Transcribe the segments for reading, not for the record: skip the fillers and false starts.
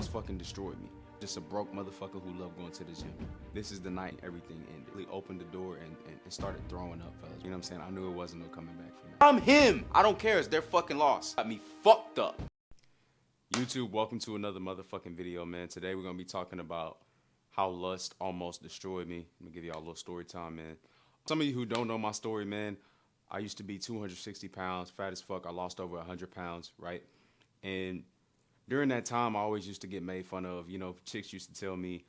almost fucking destroyed me. Just a broke motherfucker who loved going to the gym. This is the night everything ended. He opened the door and started throwing up, fellas. You know what I'm saying? I knew it wasn't no coming back from that. I'm him! I don't care. It's their fucking loss. Got me fucked up. YouTube, welcome to another motherfucking video, man. Today we're gonna be talking about how lust almost destroyed me. I'm gonna give y'all a little story time, man. Some of you who don't know my story, man, I used to be 260 pounds, fat as fuck. I lost over 100 pounds, right? And during that time, I always used to get made fun of. You know, chicks used to tell me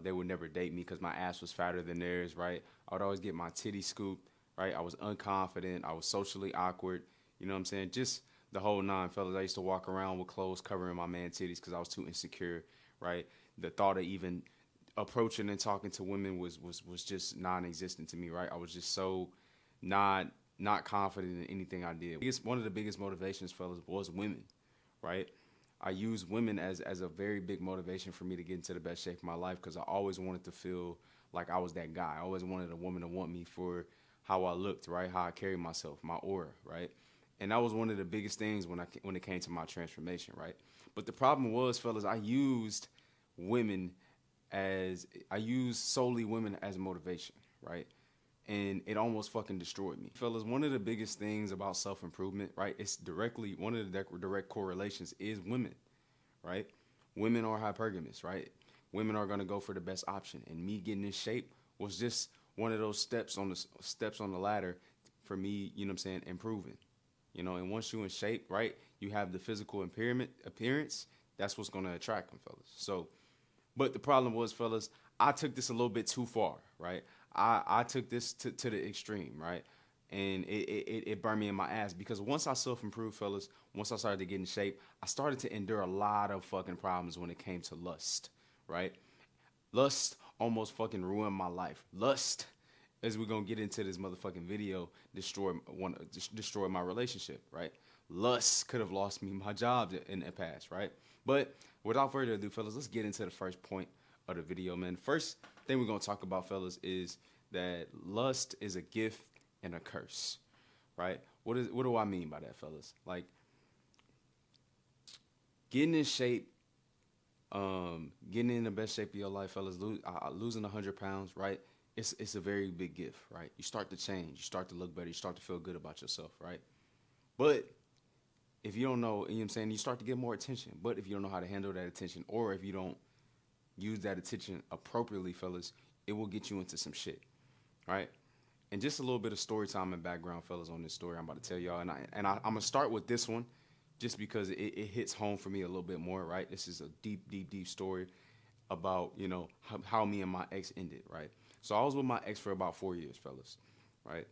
they would never date me because my ass was fatter than theirs, right? I would always get my titties scooped, right? I was unconfident. I was socially awkward. You know what I'm saying? Just the whole nine, fellas. I used to walk around with clothes covering my man titties because I was too insecure, right? The thought of even approaching and talking to women was just non-existent to me, right? I was just so not confident in anything I did. One of the biggest motivations, fellas, was women, right? I used women as a very big motivation for me to get into the best shape of my life because I always wanted to feel like I was that guy. I always wanted a woman to want me for how I looked, right? How I carried myself, my aura, right? And that was one of the biggest things when it came to my transformation, right? But the problem was, fellas, I used solely women as motivation, right? And it almost fucking destroyed me. Fellas, one of the biggest things about self-improvement, right, it's directly, one of the direct correlations is women, right? Women are hypergamous, right? Women are gonna go for the best option. And me getting in shape was just one of those steps on the ladder for me, you know what I'm saying, improving. You know, and once you're in shape, right, you have the physical appearance, that's what's gonna attract them, fellas. So, but the problem was, fellas, I took this a little bit too far, right? I took this to the extreme, right? And it burned me in my ass because once I self-improved, fellas, once I started to get in shape, I started to endure a lot of fucking problems when it came to lust, right? Lust almost fucking ruined my life. Lust, as we're gonna get into this motherfucking video, destroy my relationship, right? Lust could have lost me my job in the past, right? But without further ado, fellas, let's get into the first point of the video, man. First thing we're gonna talk about, fellas, is that lust is a gift and a curse, right? What do I mean by that, fellas? Like getting in shape, getting in the best shape of your life, fellas, losing 100 pounds, right? It's a very big gift, right? You start to change, you start to look better, you start to feel good about yourself, right? But if you don't know, you know what I'm saying, you start to get more attention. But if you don't know how to handle that attention, or if you don't use that attention appropriately, fellas, it will get you into some shit, right? And just a little bit of story time and background, fellas, on this story I'm about to tell y'all. And I'm going to start with this one just because it hits home for me a little bit more, right? This is a deep story about, you know, how me and my ex ended, right? So I was with my ex for about 4 years, fellas, right?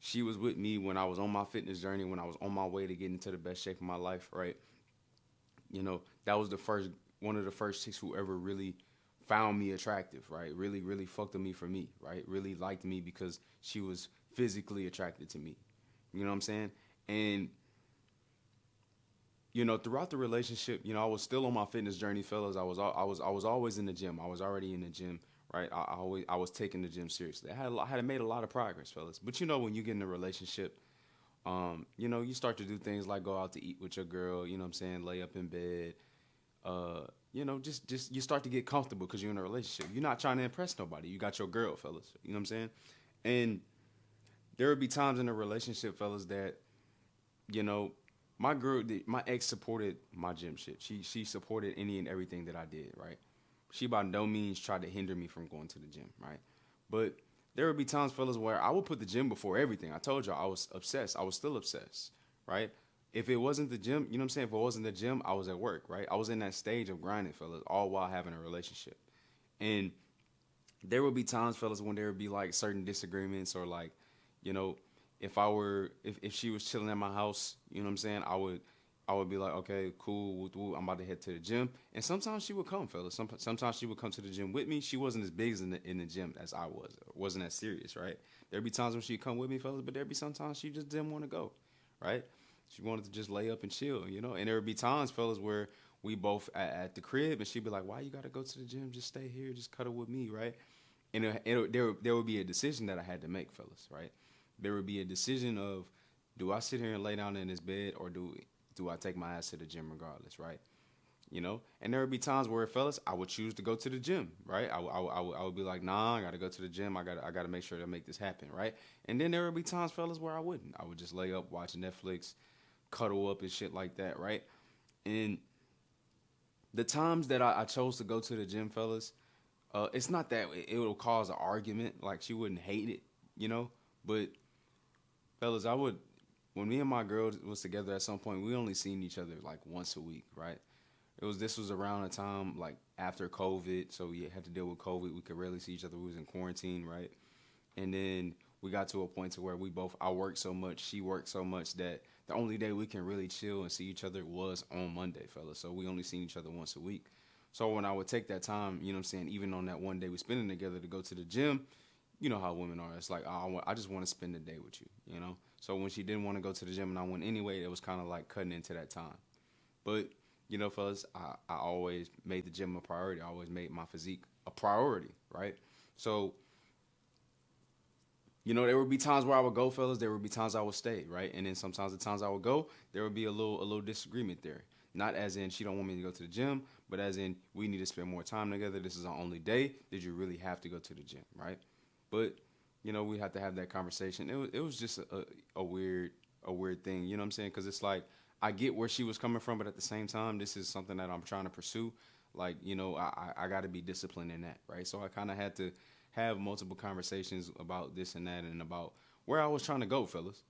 She was with me when I was on my fitness journey, when I was on my way to getting into the best shape of my life, right? You know, that was one of the first chicks who ever really found me attractive, right? Really fucked with me for me, right? Really liked me because she was physically attracted to me. You know what I'm saying? And, you know, throughout the relationship, you know, I was still on my fitness journey, fellas. I was always in the gym. I was already in the gym, right? I was taking the gym seriously. I had made a lot of progress, fellas. But you know, when you get in a relationship, you know, you start to do things like go out to eat with your girl, you know what I'm saying, lay up in bed, you know, just you start to get comfortable because you're in a relationship. You're not trying to impress nobody. You got your girl, fellas. You know what I'm saying? And there would be times in a relationship, fellas, that, you know, my ex supported my gym shit. She supported any and everything that I did, right? She by no means tried to hinder me from going to the gym, right? But there would be times, fellas, where I would put the gym before everything. I told y'all I was obsessed. I was still obsessed, right? If it wasn't the gym, you know what I'm saying? If it wasn't the gym, I was at work, right? I was in that stage of grinding, fellas, all while having a relationship. And there would be times, fellas, when there would be like certain disagreements or like, you know, if she was chilling at my house, you know what I'm saying? I would be like, okay, cool, I'm about to head to the gym. And sometimes she would come, fellas. Sometimes she would come to the gym with me. She wasn't as big in the gym as I was. It wasn't as serious, right? There'd be times when she'd come with me, fellas, but there'd be sometimes she just didn't want to go, right? She wanted to just lay up and chill, you know? And there would be times, fellas, where we both at the crib and she'd be like, why you got to go to the gym? Just stay here, just cuddle with me, right? And there would be a decision that I had to make, fellas, right? There would be a decision of, do I sit here and lay down in this bed or do I take my ass to the gym regardless, right? you know. And there would be times where, fellas, I would choose to go to the gym, right? I would be like, nah, I gotta go to the gym. I gotta make sure to make this happen, right? And then there would be times, fellas, where I wouldn't. I would just lay up, watch Netflix, cuddle up and shit like that, right? And the times that I chose to go to the gym, fellas, it's not that it will cause an argument. Like she wouldn't hate it, you know. But fellas, I would when me and my girl was together at some point, we only seen each other like once a week, right? This was around a time like after COVID, so we had to deal with COVID. We could rarely see each other. We was in quarantine, right? And then we got to a point to where I worked so much, she worked so much that the only day we can really chill and see each other was on Monday, fellas. So we only seen each other once a week. So when I would take that time, you know what I'm saying, even on that one day we spending together to go to the gym, you know how women are. It's like, I just want to spend the day with you, you know? So when she didn't want to go to the gym and I went anyway, it was kind of like cutting into that time. But, you know, fellas, I always made the gym a priority. I always made my physique a priority, right? So, you know, there would be times where I would go, fellas. There would be times I would stay, right? And then sometimes the times I would go, there would be a little disagreement there. Not as in she don't want me to go to the gym, but as in we need to spend more time together. This is our only day. Did you really have to go to the gym, right? But you know, we had to have that conversation. It was just a weird thing. You know what I'm saying? Because it's like I get where she was coming from, but at the same time, this is something that I'm trying to pursue. Like, you know, I got to be disciplined in that, right? So I kind of had to have multiple conversations about this and that and about where I was trying to go, fellas.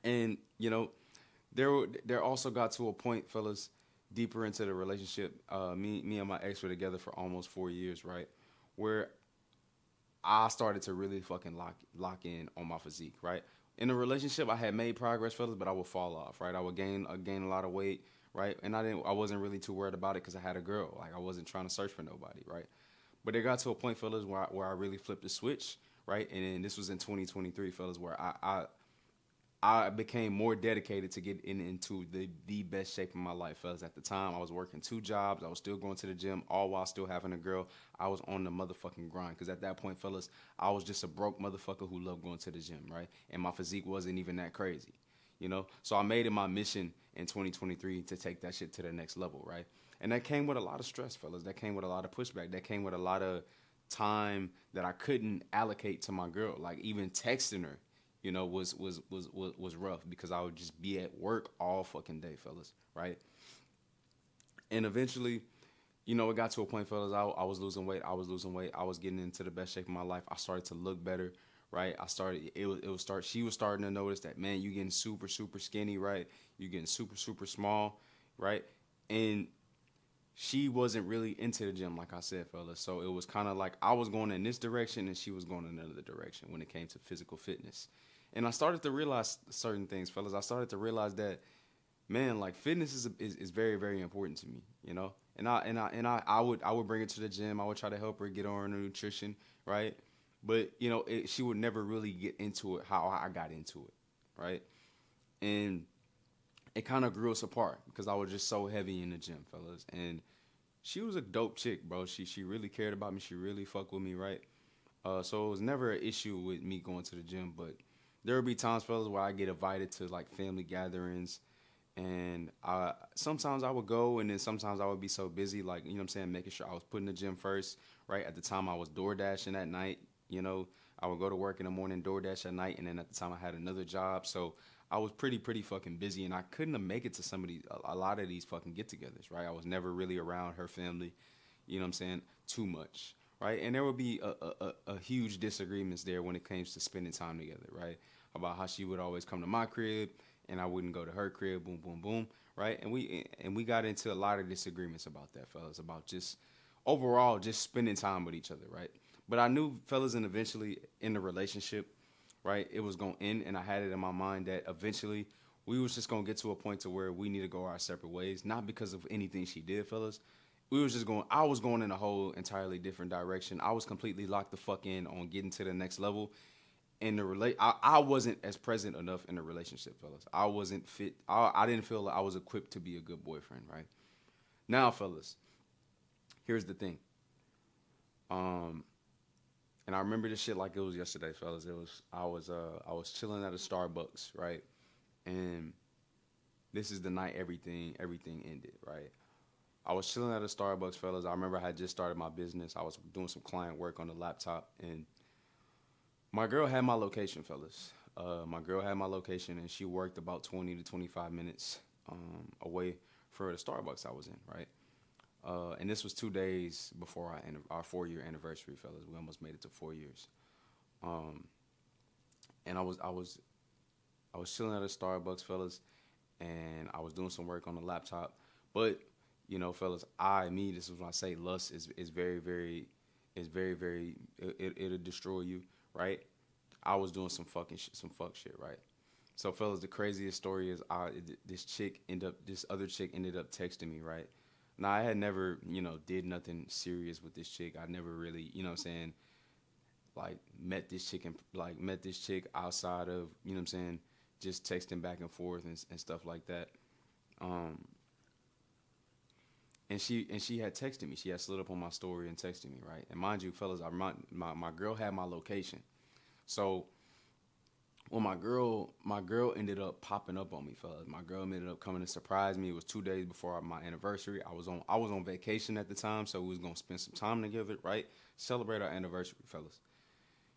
And you know, there also got to a point, fellas, deeper into the relationship. Me and my ex were together for almost 4 years, right? Where I started to really fucking lock in on my physique, right? In a relationship, I had made progress, fellas, but I would fall off, right? I would gain a lot of weight, right? And I wasn't really too worried about it because I had a girl. Like I wasn't trying to search for nobody, right? But it got to a point, fellas, where I really flipped the switch, right? And then this was in 2023, fellas, where I became more dedicated to get into the best shape of my life, fellas. At the time, I was working 2 jobs. I was still going to the gym, all while still having a girl. I was on the motherfucking grind. Because at that point, fellas, I was just a broke motherfucker who loved going to the gym, right? And my physique wasn't even that crazy, you know? So I made it my mission in 2023 to take that shit to the next level, right? And that came with a lot of stress, fellas. That came with a lot of pushback. That came with a lot of time that I couldn't allocate to my girl. Like even texting her, you know, was rough because I would just be at work all fucking day, fellas, right? And eventually, you know, it got to a point, fellas, I was losing weight. I was losing weight. I was getting into the best shape of my life. I started to look better, right? She was starting to notice that, man, you getting super, super skinny, right? You getting super, super small, right? And she wasn't really into the gym, like I said, fellas. So it was kind of like I was going in this direction and she was going in another direction when it came to physical fitness. And I started to realize certain things, fellas. I started to realize that, man, like fitness is very, very important to me, you know. And I would bring her to the gym. I would try to help her get on her nutrition, right? But you know, she would never really get into it how I got into it, right? And it kind of grew us apart because I was just so heavy in the gym, fellas. And she was a dope chick, bro. She really cared about me. She really fucked with me, right? So it was never an issue with me going to the gym, but there would be times, fellas, where I get invited to like family gatherings, and sometimes I would go, and then sometimes I would be so busy, like you know what I'm saying, making sure I was putting the gym first, right? At the time, I was door dashing at night. You know, I would go to work in the morning, door dash at night, and then at the time I had another job, so I was pretty fucking busy, and I couldn't have make it to a lot of these fucking get-togethers, right? I was never really around her family, you know what I'm saying, too much, right? And there would be a huge disagreements there when it comes to spending time together, right? About how she would always come to my crib and I wouldn't go to her crib, boom, boom, boom, right? And we got into a lot of disagreements about that, fellas, about just overall just spending time with each other, right? But I knew, fellas, and eventually in the relationship, right, it was gonna end, and I had it in my mind that eventually we was just gonna get to a point to where we need to go our separate ways, not because of anything she did, fellas. I was going in a whole entirely different direction. I was completely locked the fuck in on getting to the next level. In I wasn't as present enough in the relationship, fellas. I wasn't fit. I didn't feel like I was equipped to be a good boyfriend, right? Now, fellas, here's the thing. And I remember this shit like it was yesterday, fellas. I was chilling at a Starbucks, right? And this is the night everything ended, right? I was chilling at a Starbucks, fellas. I remember I had just started my business. I was doing some client work on the laptop, and my girl had my location, fellas. My girl had my location, and she worked about 20 to 25 minutes away for the Starbucks I was in, right? And this was 2 days before our 4 year anniversary, fellas. We almost made it to 4 years. Um, and I was chilling at a Starbucks, fellas, and I was doing some work on the laptop. But fellas, this is when I say lust is very it'll destroy you, right? I was doing some fuck shit, right? So, fellas, the craziest story is this other chick ended up texting me, right? Now, I had never, did nothing serious with this chick. I never really, what I'm saying, like met this chick outside of, what I'm saying, just texting back and forth and stuff like that. Um, and she had texted me. She had slid up on my story and texted me, right? And mind you, fellas, my girl had my location. So when my girl ended up popping up on me, fellas. My girl ended up coming to surprise me. It was 2 days before my anniversary. I was on vacation at the time, so we was gonna spend some time together, right? Celebrate our anniversary, fellas.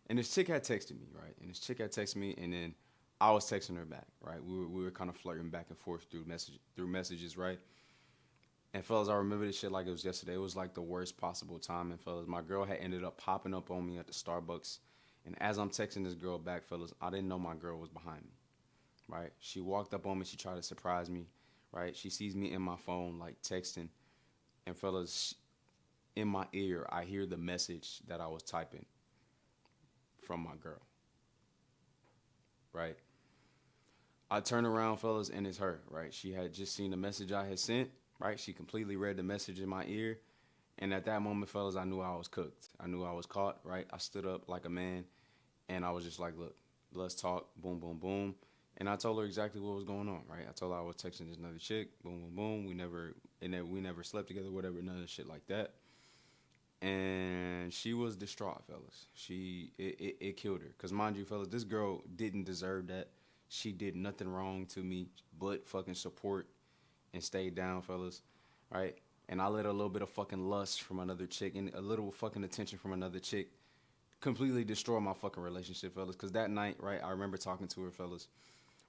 And this chick had texted me, right? And then I was texting her back, right? We were kind of flirting back and forth through messages, right? And fellas, I remember this shit like it was yesterday. It was like the worst possible time. And fellas, my girl had ended up popping up on me at the Starbucks. And as I'm texting this girl back, fellas, I didn't know my girl was behind me, right? She walked up on me. She tried to surprise me, right? She sees me in my phone, like texting. And fellas, in my ear, I hear the message that I was typing from my girl, right? I turn around, fellas, and it's her, right? She had just seen the message I had sent, right? She completely read the message in my ear. And at that moment, fellas, I knew I was cooked. I knew I was caught, right? I stood up like a man and I was just like, look, let's talk, boom, boom, boom. And I told her exactly what was going on, right? I told her I was texting this another chick, boom, boom, boom. We never slept together, whatever, none of the shit like that. And she was distraught, fellas. It killed her, cause mind you, fellas, this girl didn't deserve that. She did nothing wrong to me but fucking support and stay down, fellas, right? And I let a little bit of fucking lust from another chick and a little fucking attention from another chick completely destroy my fucking relationship, fellas. Cause that night, right, I remember talking to her, fellas.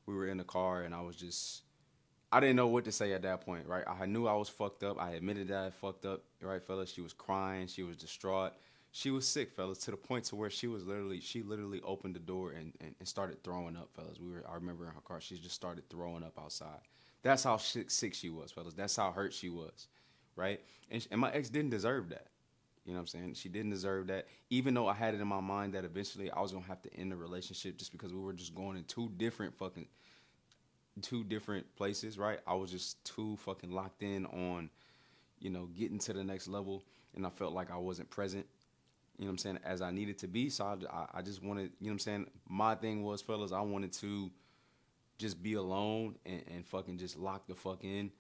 We were in the car and I didn't know what to say at that point, right? I knew I was fucked up. I admitted that I fucked up, right, fellas? She was crying. She was distraught. She was sick, fellas, to the point to where she literally opened the door and started throwing up, fellas. I remember in her car, she just started throwing up outside. That's how sick she was, fellas. That's how hurt she was, right? And my ex didn't deserve that. You know what I'm saying? She didn't deserve that. Even though I had it in my mind that eventually I was gonna have to end the relationship just because we were just going in two different places, right? I was just too fucking locked in on, getting to the next level, and I felt like I wasn't present. You know what I'm saying? As I needed to be, so I just wanted. You know what I'm saying? My thing was, fellas, I wanted to just be alone and fucking just lock the fuck in.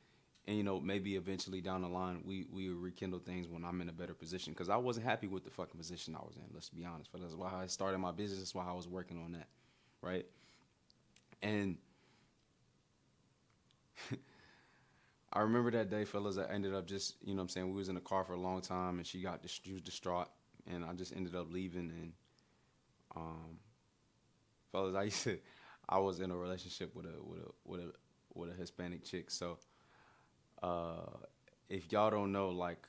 And maybe eventually down the line we would rekindle things when I'm in a better position. Because I wasn't happy with the fucking position I was in. Let's be honest. But that's why I started my business. That's why I was working on that, right? And I remember that day, fellas. I ended up just, what I'm saying, we was in the car for a long time, and she was distraught, and I just ended up leaving. And um, fellas, I was in a relationship with a Hispanic chick. So uh, if y'all don't know, like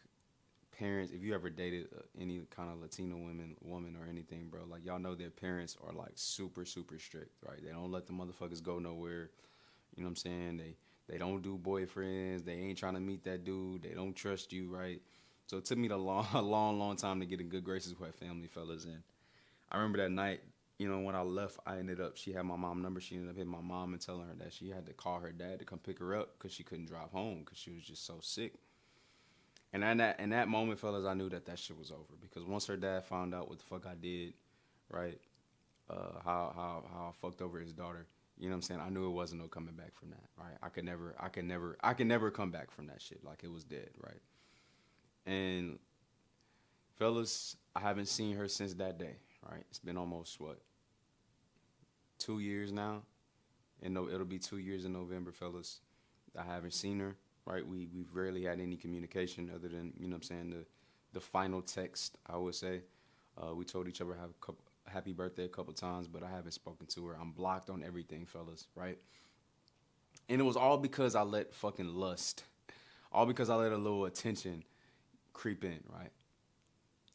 parents, if you ever dated any kind of Latino woman or anything, bro, like y'all know their parents are like super super strict, right? They don't let the motherfuckers go nowhere. You know what I'm saying? They don't do boyfriends. They ain't trying to meet that dude. They don't trust you, right? So it took me a long time to get in good graces with her family, fellas. And I remember that night, when I left, she had my mom number. She ended up hitting my mom and telling her that she had to call her dad to come pick her up because she couldn't drive home because she was just so sick. And in that moment, fellas, I knew that shit was over because once her dad found out what the fuck I did, right, how I fucked over his daughter, you know what I'm saying? I knew it wasn't no coming back from that, right? I could never come back from that shit. Like it was dead, right? And fellas, I haven't seen her since that day, right? It's been almost what, 2 years now, and no, it'll be 2 years in November, fellas. I haven't seen her. right? We've rarely had any communication other than, you know what I'm saying, the final text, I would say. We told each other happy birthday a couple times, but I haven't spoken to her. I'm blocked on everything, fellas, right? And it was all because I let fucking lust, all because I let a little attention creep in, right?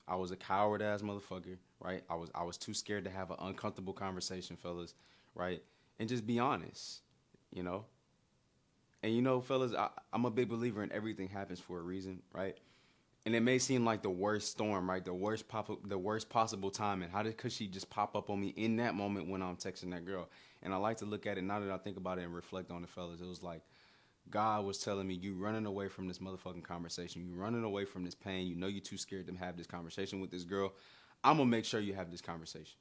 I was a coward ass motherfucker, right? I was too scared to have an uncomfortable conversation, fellas, right? And just be honest, you know. And you know, fellas, I'm a big believer in everything happens for a reason, right? And it may seem like the worst storm, right? The worst possible timing. Could she just pop up on me in that moment when I'm texting that girl? And I like to look at it now that I think about it and reflect on it, fellas. It was like God was telling me, you running away from this motherfucking conversation. You running away from this pain. You know you're too scared to have this conversation with this girl. I'm gonna make sure you have this conversation,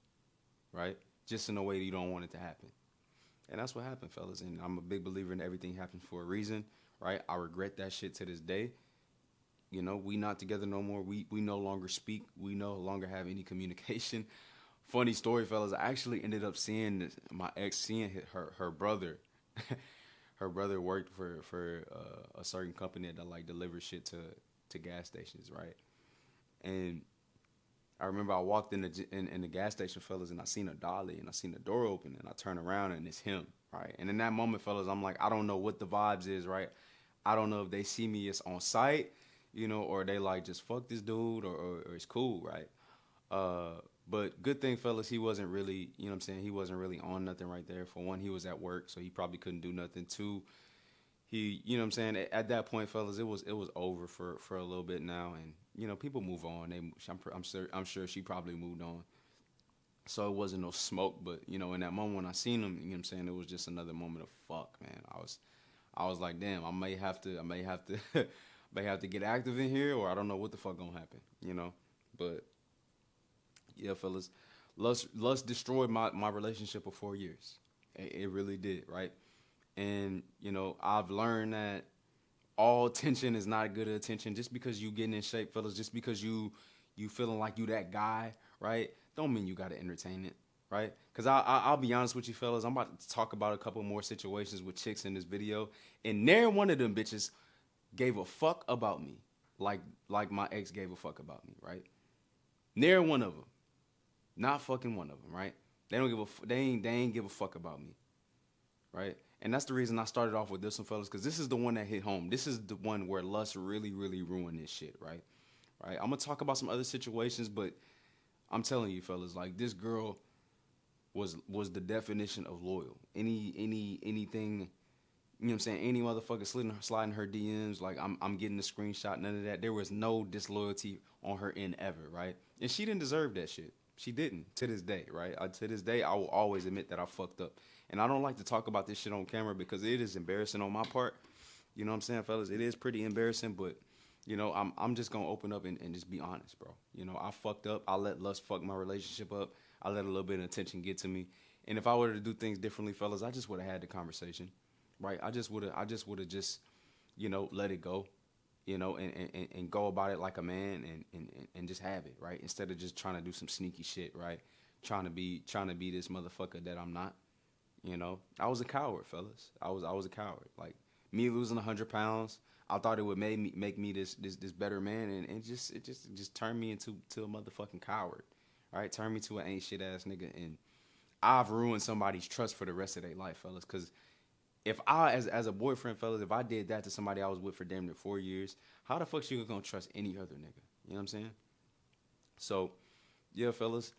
right? Just in a way that you don't want it to happen. And that's what happened, fellas. And I'm a big believer in everything happens for a reason, right? I regret that shit to this day. You know, we not together no more. We no longer speak. We no longer have any communication. Funny story, fellas. I actually ended up seeing my ex seeing her brother. Her brother worked for a certain company that like delivers shit to gas stations, right? And I remember I walked in the gas station, fellas, and I seen a dolly and I seen the door open and I turn around and it's him, right? And in that moment, fellas, I'm like, I don't know what the vibes is, right? I don't know if they see me as on site, you know, or they like just fuck this dude or it's cool, right? But good thing, fellas, he wasn't really, you know what I'm saying, he wasn't really on nothing right there. For one, he was at work, so he probably couldn't do nothing. Two, he, you know what I'm saying, at that point, fellas, it was over for a little bit now, and you know, people move on. I'm sure she probably moved on. So it wasn't no smoke, but you know, in that moment when I seen him, you know what I'm saying, it was just another moment of fuck, man. I was like, damn, I may have to may have to get active in here, or I don't know what the fuck gonna happen, you know. But yeah, fellas, lust destroyed my relationship of 4 years. It really did, right? And you know, I've learned that all attention is not good attention. Just because you getting in shape, fellas, just because you feeling like you that guy, right? Don't mean you gotta entertain it, right? Cause I'll be honest with you, fellas. I'm about to talk about a couple more situations with chicks in this video, and never one of them bitches gave a fuck about me, like my ex gave a fuck about me, right? Never one of them, not fucking one of them, right? They don't give a they ain't give a fuck about me, right? And that's the reason I started off with this one, fellas, because this is the one that hit home. This is the one where lust really, really ruined this shit, right? Right. I'm gonna talk about some other situations, but I'm telling you, fellas, like this girl was the definition of loyal. Anything, you know what I'm saying? Any motherfucker sliding her DMs, like I'm getting the screenshot, none of that. There was no disloyalty on her end ever, right? And she didn't deserve that shit. She didn't to this day, right? To this day, I will always admit that I fucked up. And I don't like to talk about this shit on camera because it is embarrassing on my part. You know what I'm saying, fellas? It is pretty embarrassing, but you know, I'm just gonna open up and just be honest, bro. You know, I fucked up. I let lust fuck my relationship up. I let a little bit of attention get to me. And if I were to do things differently, fellas, I just would have had the conversation, right? I just would have just, you know, let it go, you know, and go about it like a man and just have it, right? Instead of just trying to do some sneaky shit, right? Trying to be this motherfucker that I'm not. You know, I was a coward, fellas. I was a coward. Like me losing 100 pounds, I thought it would make me this better man, and it just turned me into a motherfucking coward, right? Turned me to an ain't shit ass nigga, and I've ruined somebody's trust for the rest of their life, fellas. Because if I, as a boyfriend, fellas, if I did that to somebody I was with for damn near 4 years, how the fuck you gonna trust any other nigga? You know what I'm saying? So, yeah, fellas,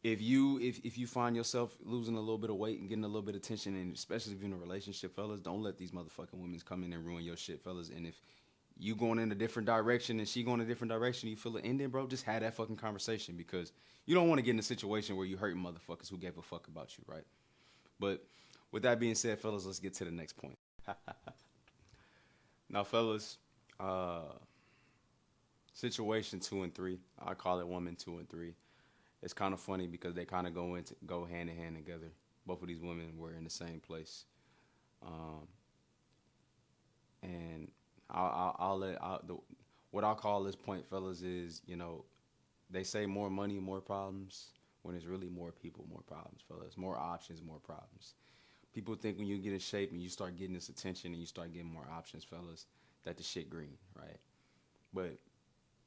if you find yourself losing a little bit of weight and getting a little bit of tension, and especially if you're in a relationship, fellas, don't let these motherfucking women come in and ruin your shit, fellas. And if you going in a different direction and she going a different direction, you feel it ending, bro, just have that fucking conversation, because you don't want to get in a situation where you hurting motherfuckers who gave a fuck about you, right? But with that being said, fellas, let's get to the next point. Now, fellas, situation 2 and 3, I call it woman 2 and 3. It's kind of funny because they kind of go hand in hand together. Both of these women were in the same place, and what I'll call this point, fellas, is, you know, they say more money, more problems, when it's really more people, more problems, fellas. More options, more problems. People think when you get in shape and you start getting this attention and you start getting more options, fellas, that the shit green, right? But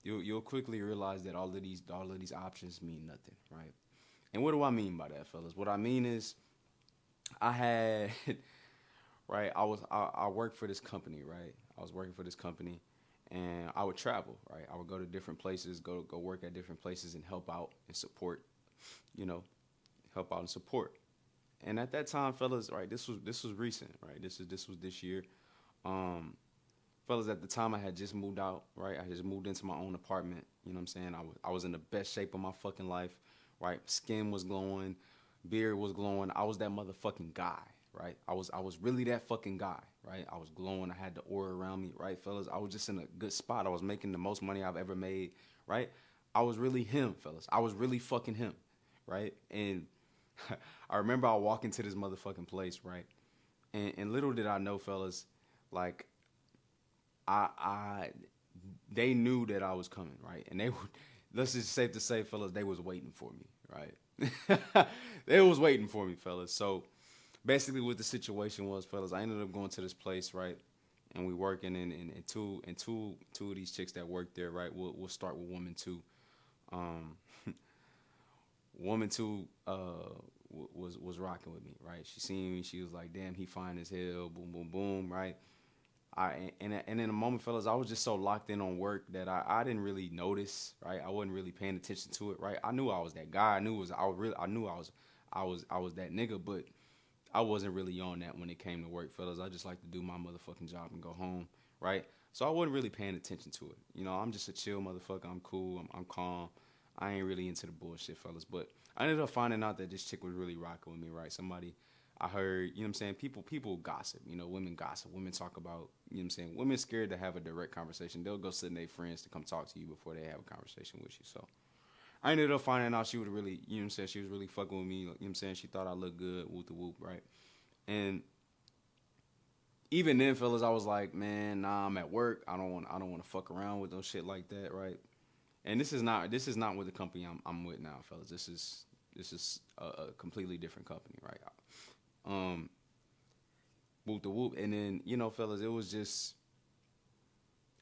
you'll quickly realize that all of these options mean nothing, right? And what do I mean by that, fellas? What I mean is I had right, I worked for this company, right? I was working for this company and I would travel, right? I would go to different places, go work at different places and help out and support, you know, help out and support. And at that time, fellas, right, this was recent, right? This was this year. Um, Fellas, at the time I had just moved out, right? I just moved into my own apartment. You know what I'm saying? I was in the best shape of my fucking life, right? Skin was glowing, beard was glowing. I was that motherfucking guy, right? I was really that fucking guy, right? I was glowing. I had the aura around me, right, fellas? I was just in a good spot. I was making the most money I've ever made, right? I was really him, fellas. I was really fucking him, right? And I remember I walk into this motherfucking place, right? And little did I know, fellas, like I they knew that I was coming, right? And they were, let's just safe to say, fellas, they was waiting for me, right? They was waiting for me, fellas. So basically, what the situation was, fellas, I ended up going to this place, right? And we working and two of these chicks that work there, right? We'll start with woman two. Um, woman two was rocking with me, right? She seen me, she was like, "Damn, he fine as hell." Boom, boom, boom, right? And in a moment, fellas, I was just so locked in on work that I didn't really notice, right? I wasn't really paying attention to it, right? I knew I was that guy. I knew I was that nigga, but I wasn't really on that when it came to work, fellas. I just like to do my motherfucking job and go home, right? So I wasn't really paying attention to it. You know, I'm just a chill motherfucker. I'm cool. I'm calm. I ain't really into the bullshit, fellas. But I ended up finding out that this chick was really rocking with me, right? Somebody I heard, you know what I'm saying? People gossip, you know, women gossip. Women talk about, you know what I'm saying? Women scared to have a direct conversation. They'll go sit in their friends to come talk to you before they have a conversation with you. So I ended up finding out she would really, you know what I'm saying? She was really fucking with me. You know what I'm saying? She thought I looked good, whoop the whoop, right? And even then, fellas, I was like, man, nah, I'm at work. I don't want to fuck around with no shit like that, right? And this is not with the company I'm with now, fellas. This is a completely different company, right? Um, Whoop the whoop, and then fellas, it was just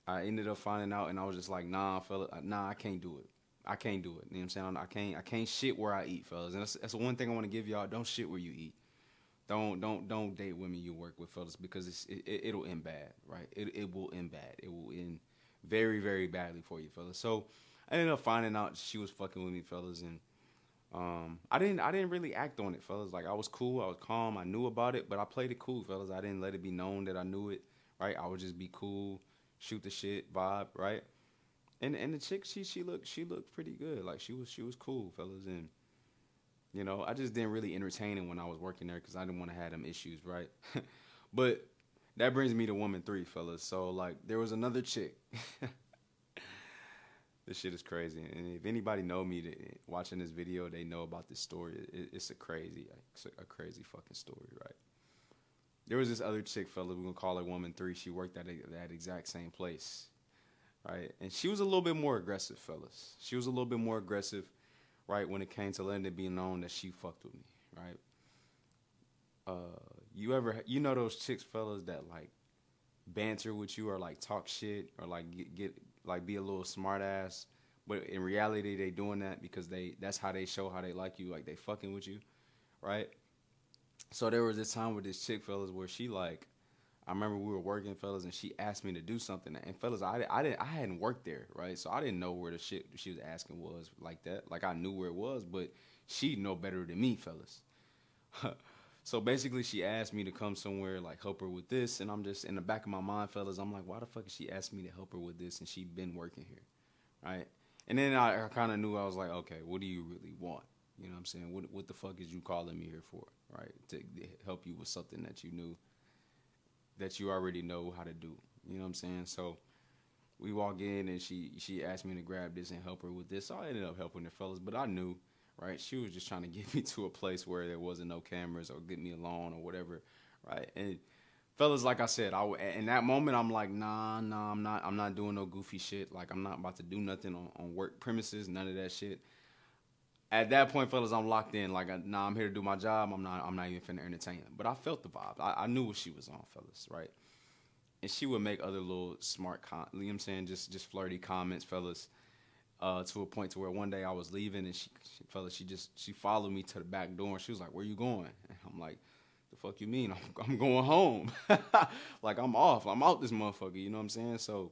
I ended up finding out, and I was just like, nah, fella, nah, I can't do it. I can't do it. You know what I'm saying? I can't shit where I eat, fellas. And that's the one thing I want to give y'all. Don't shit where you eat. Don't date women you work with, fellas, because it'll end bad, right? It will end bad. It will end very, very badly for you, fellas. So I ended up finding out she was fucking with me, fellas, and I didn't really act on it, fellas. Like I was cool, I was calm, I knew about it, but I played it cool, fellas. I didn't let it be known that I knew it, right? I would just be cool, shoot the shit, vibe, right? And the chick, she looked pretty good. Like she was cool, fellas, and I just didn't really entertain it when I was working there because I didn't want to have them issues, right? But that brings me to woman three, fellas. So like there was another chick. This shit is crazy, and if anybody know me watching this video, they know about this story. It's a crazy fucking story, right? There was this other chick, fella. We're gonna call her Woman Three. She worked at that exact same place, right? And she was a little bit more aggressive, fellas. She was a little bit more aggressive, right? When it came to letting it be known that she fucked with me, right? You know those chicks, fellas, that like banter with you or like talk shit or like get like be a little smart ass, but in reality they doing that because that's how they show how they like you, like they fucking with you, right? So there was this time with this chick, fellas, where she like, I remember we were working, fellas, and she asked me to do something, and fellas, I hadn't worked there, right? So I didn't know where the shit she was asking was like that. Like I knew where it was, but she know better than me, fellas. So basically, she asked me to come somewhere, like help her with this, and I'm just in the back of my mind, fellas. I'm like, why the fuck is she asking me to help her with this, and she been working here, right? And then I kind of knew. I was like, okay, what do you really want? You know what I'm saying? What the fuck is you calling me here for, right? To help you with something that you knew, that you already know how to do. You know what I'm saying? So we walk in, and she asked me to grab this and help her with this. So I ended up helping the fellas, but I knew. Right, she was just trying to get me to a place where there wasn't no cameras or get me alone or whatever, right? And fellas, like I said, in that moment I'm like, nah, I'm not doing no goofy shit. Like I'm not about to do nothing on work premises, none of that shit. At that point, fellas, I'm locked in. Like, nah, I'm here to do my job. I'm not even finna entertain them. But I felt the vibe. I knew what she was on, fellas, right? and she would make other little smart, you know what I'm saying, just flirty comments, fellas. To a point to where one day I was leaving and she followed me to the back door and she was like, "Where you going?" And I'm like, "The fuck you mean? I'm going home. Like I'm off. I'm out this motherfucker." You know what I'm saying? So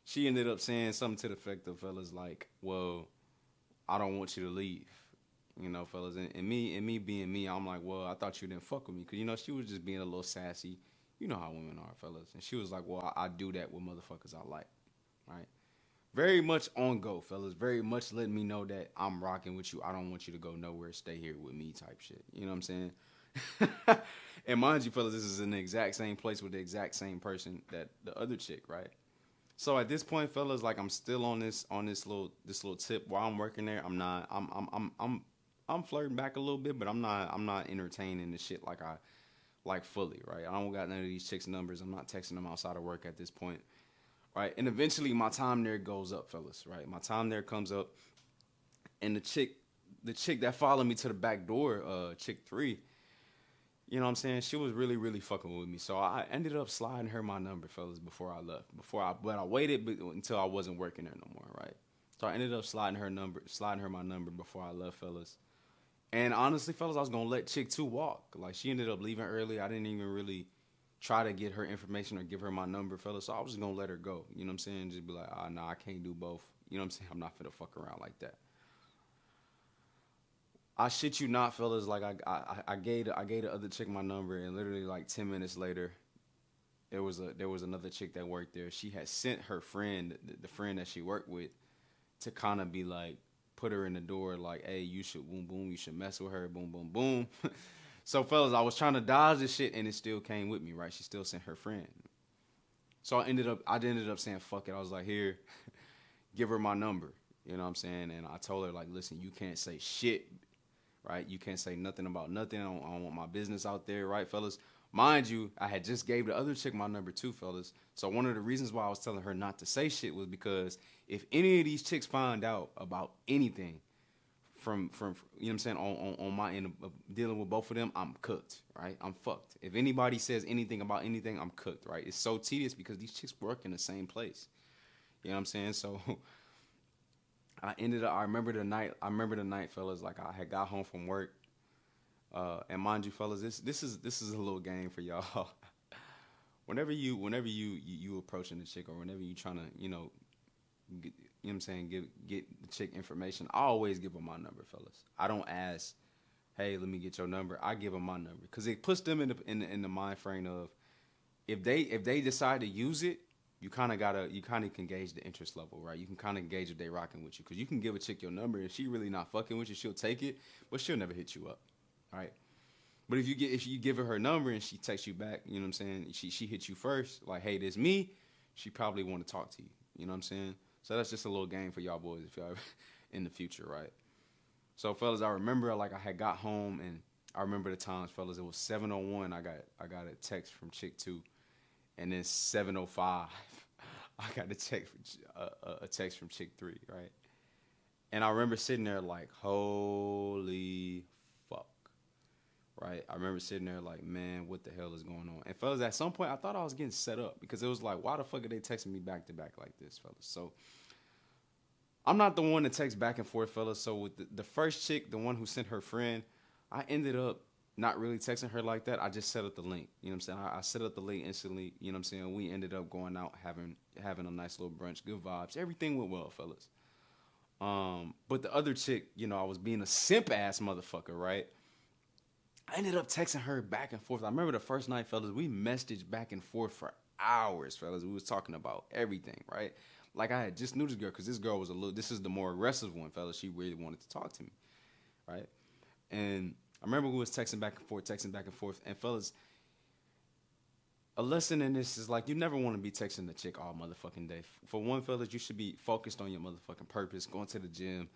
she ended up saying something to the effect of, fellas, like, "Well, I don't want you to leave." You know, fellas, and me being me, I'm like, "Well, I thought you didn't fuck with me," because you know she was just being a little sassy. You know how women are, fellas. And she was like, "Well, I do that with motherfuckers I like, right?" Very much on go, fellas. Very much letting me know that I'm rocking with you. I don't want you to go nowhere. Stay here with me, type shit. You know what I'm saying? And mind you, fellas, this is in the exact same place with the exact same person that the other chick, right? So at this point, fellas, like I'm still on this little tip while I'm working there. I'm not. I'm flirting back a little bit, but I'm not entertaining the shit like I like fully, right? I don't got none of these chicks' numbers. I'm not texting them outside of work at this point, right? And eventually my time there goes up, fellas, right? My time there comes up, and the chick that followed me to the back door, chick three, you know what I'm saying? She was really, really fucking with me. So I ended up sliding her my number, fellas, before I left. But I waited until I wasn't working there no more, right? So I ended up sliding her my number before I left, fellas. And honestly, fellas, I was gonna let chick two walk. Like she ended up leaving early. I didn't even really try to get her information or give her my number, fellas. So I was just gonna let her go. You know what I'm saying? Just be like, ah, nah, I can't do both. You know what I'm saying? I'm not finna fuck around like that. I shit you not, fellas. Like I gave the other chick my number, and literally like 10 minutes later, there was another chick that worked there. She had sent her friend, the friend that she worked with, to kind of be like put her in the door, like, hey, you should boom boom, you should mess with her, boom boom boom. So fellas, I was trying to dodge this shit, and it still came with me, right? She still sent her friend. So I ended up saying fuck it. I was like, here, give her my number. You know what I'm saying? And I told her like, listen, you can't say shit, right? You can't say nothing about nothing. I don't want my business out there, right, fellas? Mind you, I had just gave the other chick my number too, fellas. So one of the reasons why I was telling her not to say shit was because if any of these chicks find out about anything from you know what I'm saying on my end of dealing with both of them, I'm cooked, right? I'm fucked. If anybody says anything about anything, I'm cooked, right? It's so tedious because these chicks work in the same place. You know what I'm saying? So I remember the night, fellas, like I had got home from work. And mind you, fellas, this is a little game for y'all. Whenever you approaching the chick, or whenever you trying to, get, you know what I'm saying, get the chick information, I always give them my number, fellas. I don't ask, hey, let me get your number. I give them my number because it puts them in the mind frame of, if they decide to use it, you kind of can gauge the interest level, right? You can kind of gauge if they rocking with you, because you can give a chick your number and she really not fucking with you, she'll take it, but she'll never hit you up, all right? But if you give her her number and she texts you back, you know what I'm saying? She hits you first, like, hey, this me. She probably want to talk to you. You know what I'm saying? So that's just a little game for y'all boys if y'all in the future, right? So fellas, I remember like I had got home, and I remember the times, fellas. It was 7:01. I got a text from chick two, and then 7:05, I got a text from chick three, right? And I remember sitting there like, holy fuck, right? I remember sitting there like, man, what the hell is going on? And fellas, at some point, I thought I was getting set up, because it was like, why the fuck are they texting me back to back like this, fellas? So I'm not the one to text back and forth, fellas. So with the first chick, the one who sent her friend, I ended up not really texting her like that. I just set up the link. You know what I'm saying? I set up the link instantly. You know what I'm saying? We ended up going out, having a nice little brunch, good vibes. Everything went well, fellas. But the other chick, I was being a simp ass motherfucker, right? I ended up texting her back and forth. I remember the first night, fellas, we messaged back and forth for hours, fellas. We was talking about everything, right? Like I had just knew this girl, because this girl was this is the more aggressive one, fellas. She really wanted to talk to me, right? And I remember we was texting back and forth. And fellas, a lesson in this is like, you never want to be texting the chick all motherfucking day. For one, fellas, you should be focused on your motherfucking purpose, going to the gym,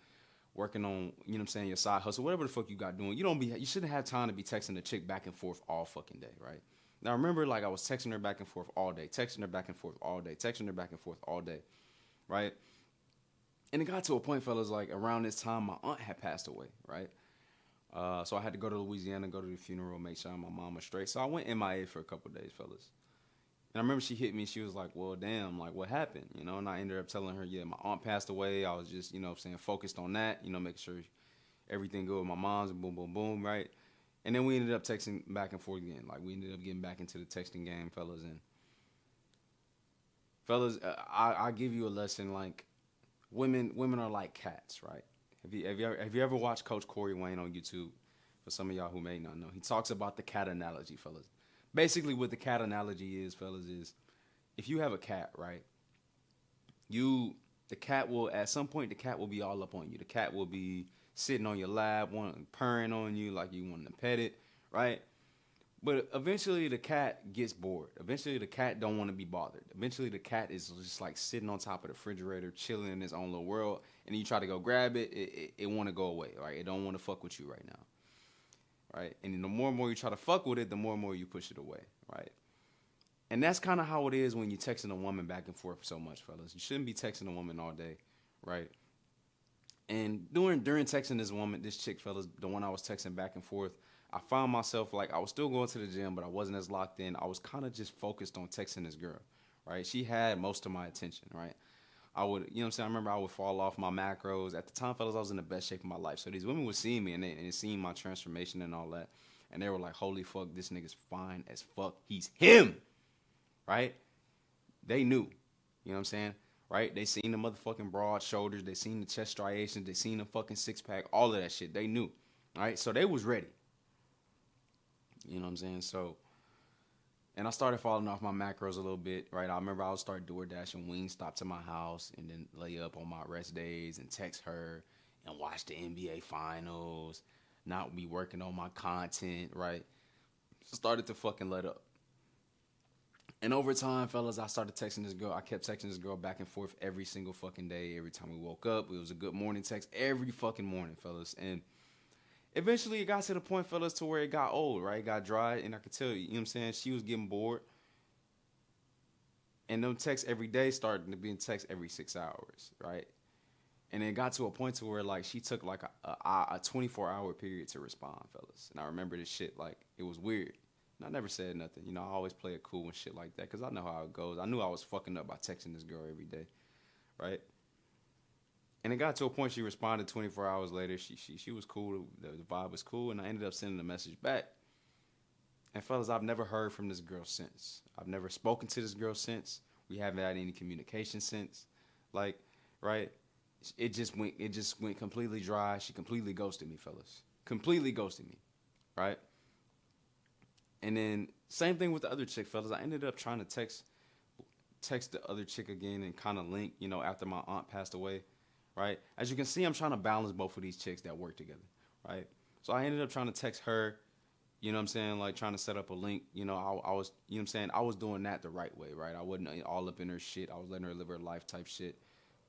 working on, you know what I'm saying, your side hustle, whatever the fuck you got doing. You shouldn't have time to be texting the chick back and forth all fucking day, right? Now remember, like I was texting her back and forth all day, texting her back and forth all day, texting her back and forth all day, right? And it got to a point, fellas, like around this time, my aunt had passed away, right? So I had to go to Louisiana, go to the funeral, make sure my mom was straight. So I went MIA for a couple of days, fellas. And I remember she hit me. She was like, "Well, damn, like what happened?" You know, and I ended up telling her, "Yeah, my aunt passed away. I was just, saying focused on that. Making sure everything good with my mom's and boom, boom, boom, right?" And then we ended up texting back and forth again. Like we ended up getting back into the texting game, fellas. And fellas, I give you a lesson. Like women are like cats, right? Have you ever watched Coach Corey Wayne on YouTube? For some of y'all who may not know, he talks about the cat analogy, fellas. Basically, what the cat analogy is, fellas, is if you have a cat, right? The cat will at some point the cat will be all up on you. The cat will be sitting on your lap, purring on you like you want to pet it, right? But eventually the cat gets bored. Eventually the cat don't want to be bothered. Eventually the cat is just like sitting on top of the refrigerator, chilling in its own little world. And you try to go grab it, it want to go away, right? It don't want to fuck with you right now, right? And the more and more you try to fuck with it, the more and more you push it away, right? And that's kind of how it is when you're texting a woman back and forth so much, fellas. You shouldn't be texting a woman all day, right? And during texting this chick, fellas, the one I was texting back and forth, I found myself like I was still going to the gym, but I wasn't as locked in. I was kind of just focused on texting this girl, right? She had most of my attention, right? I would, you know what I'm saying? I remember I would fall off my macros. At the time, fellas, I was in the best shape of my life. So these women would see me and they seeing my transformation and all that. And they were like, holy fuck, this nigga's fine as fuck. He's him, right? They knew, you know what I'm saying? Right? They seen the motherfucking broad shoulders. They seen the chest striations. They seen the fucking six pack. All of that shit. They knew, right? So they was ready. You know what I'm saying? So, and I started falling off my macros a little bit, right? I remember I would start door dashing Wingstop to my house and then lay up on my rest days and text her and watch the NBA finals, not be working on my content, right? Started to fucking let up. And over time, fellas, I started texting this girl. I kept texting this girl back and forth every single fucking day. Every time we woke up, it was a good morning text every fucking morning, fellas. And eventually it got to the point, fellas, to where it got old, right? It got dry, and I could tell you know what I'm saying? She was getting bored. And them texts every day started to be text every 6 hours, right? And it got to a point to where, like, she took, like, a 24-hour period to respond, fellas. And I remember this shit, like, it was weird. And I never said nothing. You know, I always play it cool and shit like that because I know how it goes. I knew I was fucking up by texting this girl every day, right? And it got to a point she responded 24 hours later. She was cool. The vibe was cool. And I ended up sending a message back. And fellas, I've never heard from this girl since. I've never spoken to this girl since. We haven't had any communication since. Like, right? It just went completely dry. She completely ghosted me, fellas. Completely ghosted me, right? And then same thing with the other chick, fellas. I ended up trying to text the other chick again and kind of link, after my aunt passed away, right? As you can see, I'm trying to balance both of these chicks that work together, right? So I ended up trying to text her, you know what I'm saying, like trying to set up a link. I was, you know what I'm saying, I was doing that the right way, right? I wasn't all up in her shit. I was letting her live her life type shit.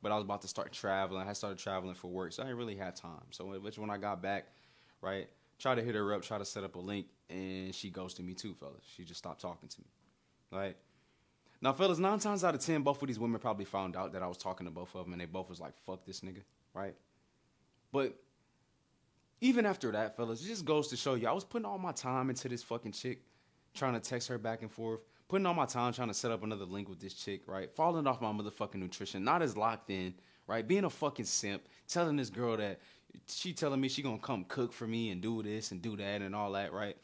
But I was about to start traveling. I started traveling for work, so I didn't really have time. So when I got back, right, try to hit her up, try to set up a link, and she ghosted me too, fellas. She just stopped talking to me, right? Now, fellas, 9 times out of 10, both of these women probably found out that I was talking to both of them, and they both was like, fuck this nigga, right? But even after that, fellas, it just goes to show you, I was putting all my time into this fucking chick, trying to text her back and forth, putting all my time trying to set up another link with this chick, right? Falling off my motherfucking nutrition, not as locked in, right? Being a fucking simp, telling this girl that she telling me she gonna come cook for me and do this and do that and all that, right?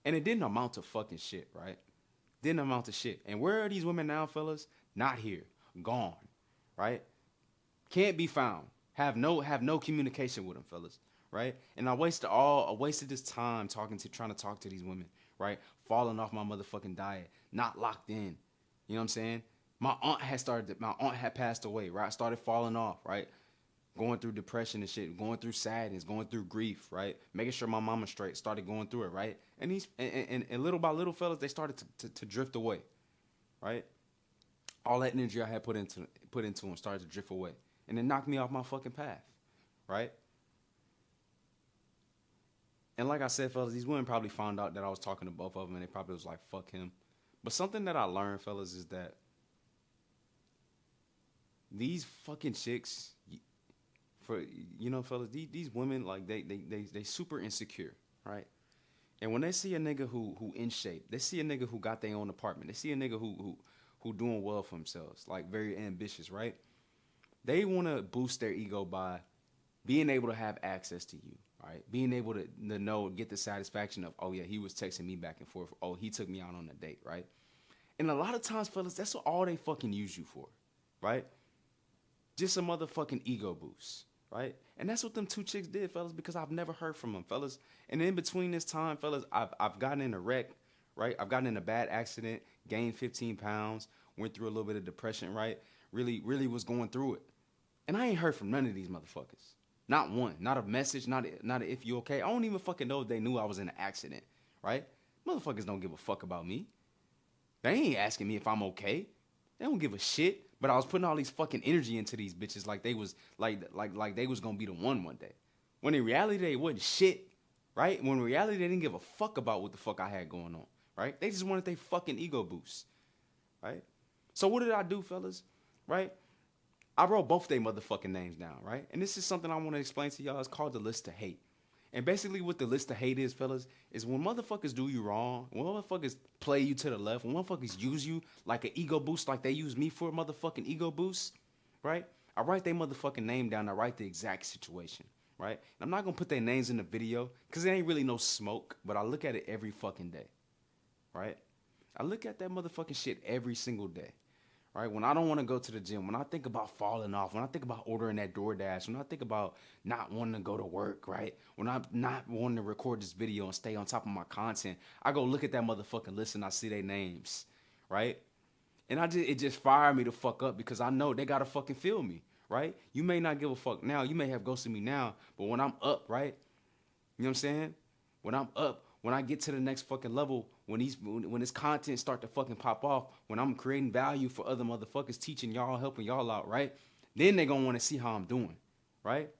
And it didn't amount to fucking shit, right? Didn't amount to shit. And where are these women now, fellas? Not here. Gone, right? Can't be found. Have no communication with them, fellas, right? And I wasted this time trying to talk to these women, right? Falling off my motherfucking diet, not locked in. You know what I'm saying? My aunt had passed away, right? I started falling off, right? Going through depression and shit, going through sadness, going through grief, right? Making sure my mama's straight, started going through it, right? And and little by little, fellas, they started to drift away, right? All that energy I had put into them started to drift away. And it knocked me off my fucking path, right? And like I said, fellas, these women probably found out that I was talking to both of them, and they probably was like, fuck him. But something that I learned, fellas, is that these fucking chicks, fellas, these women, like, they super insecure, right? And when they see a nigga who in shape, they see a nigga who got their own apartment, they see a nigga who doing well for themselves, like very ambitious, right? They want to boost their ego by being able to have access to you, right? Being able to know, get the satisfaction of, oh yeah, he was texting me back and forth. Oh, he took me out on a date, right? And a lot of times, fellas, that's what all they fucking use you for, right? Just a motherfucking ego boost, right? And that's what them two chicks did, fellas, because I've never heard from them, fellas. And in between this time, fellas, I've gotten in a wreck, right? I've gotten in a bad accident, gained 15 pounds, went through a little bit of depression, right? Really was going through it. And I ain't heard from none of these motherfuckers. Not one. Not a message, not a if you okay. I don't even fucking know if they knew I was in an accident, right? Motherfuckers don't give a fuck about me. They ain't asking me if I'm okay. They don't give a shit. But I was putting all these fucking energy into these bitches like they was like they was gonna be the one day. When in reality they wasn't shit, right? When in reality they didn't give a fuck about what the fuck I had going on, right? They just wanted their fucking ego boost, right? So what did I do, fellas? Right? I wrote both their motherfucking names down, right? And this is something I want to explain to y'all. It's called the list of hate. And basically what the list of hate is, fellas, is when motherfuckers do you wrong, when motherfuckers play you to the left, when motherfuckers use you like an ego boost, like they use me for a motherfucking ego boost, right? I write their motherfucking name down. I write the exact situation, right? And I'm not going to put their names in the video because it ain't really no smoke, but I look at it every fucking day, right? I look at that motherfucking shit every single day. Right? When I don't want to go to the gym, when I think about falling off, when I think about ordering that DoorDash, when I think about not wanting to go to work, right? When I'm not wanting to record this video and stay on top of my content, I go look at that motherfucking list and I see their names, right? And it just fired me the fuck up because I know they gotta fucking feel me, right? You may not give a fuck now, you may have ghosted me now, but when I'm up, right? You know what I'm saying? When I'm up, when I get to the next fucking level, when this content start to fucking pop off, when I'm creating value for other motherfuckers, teaching y'all, helping y'all out, right? Then they gonna want to see how I'm doing, right?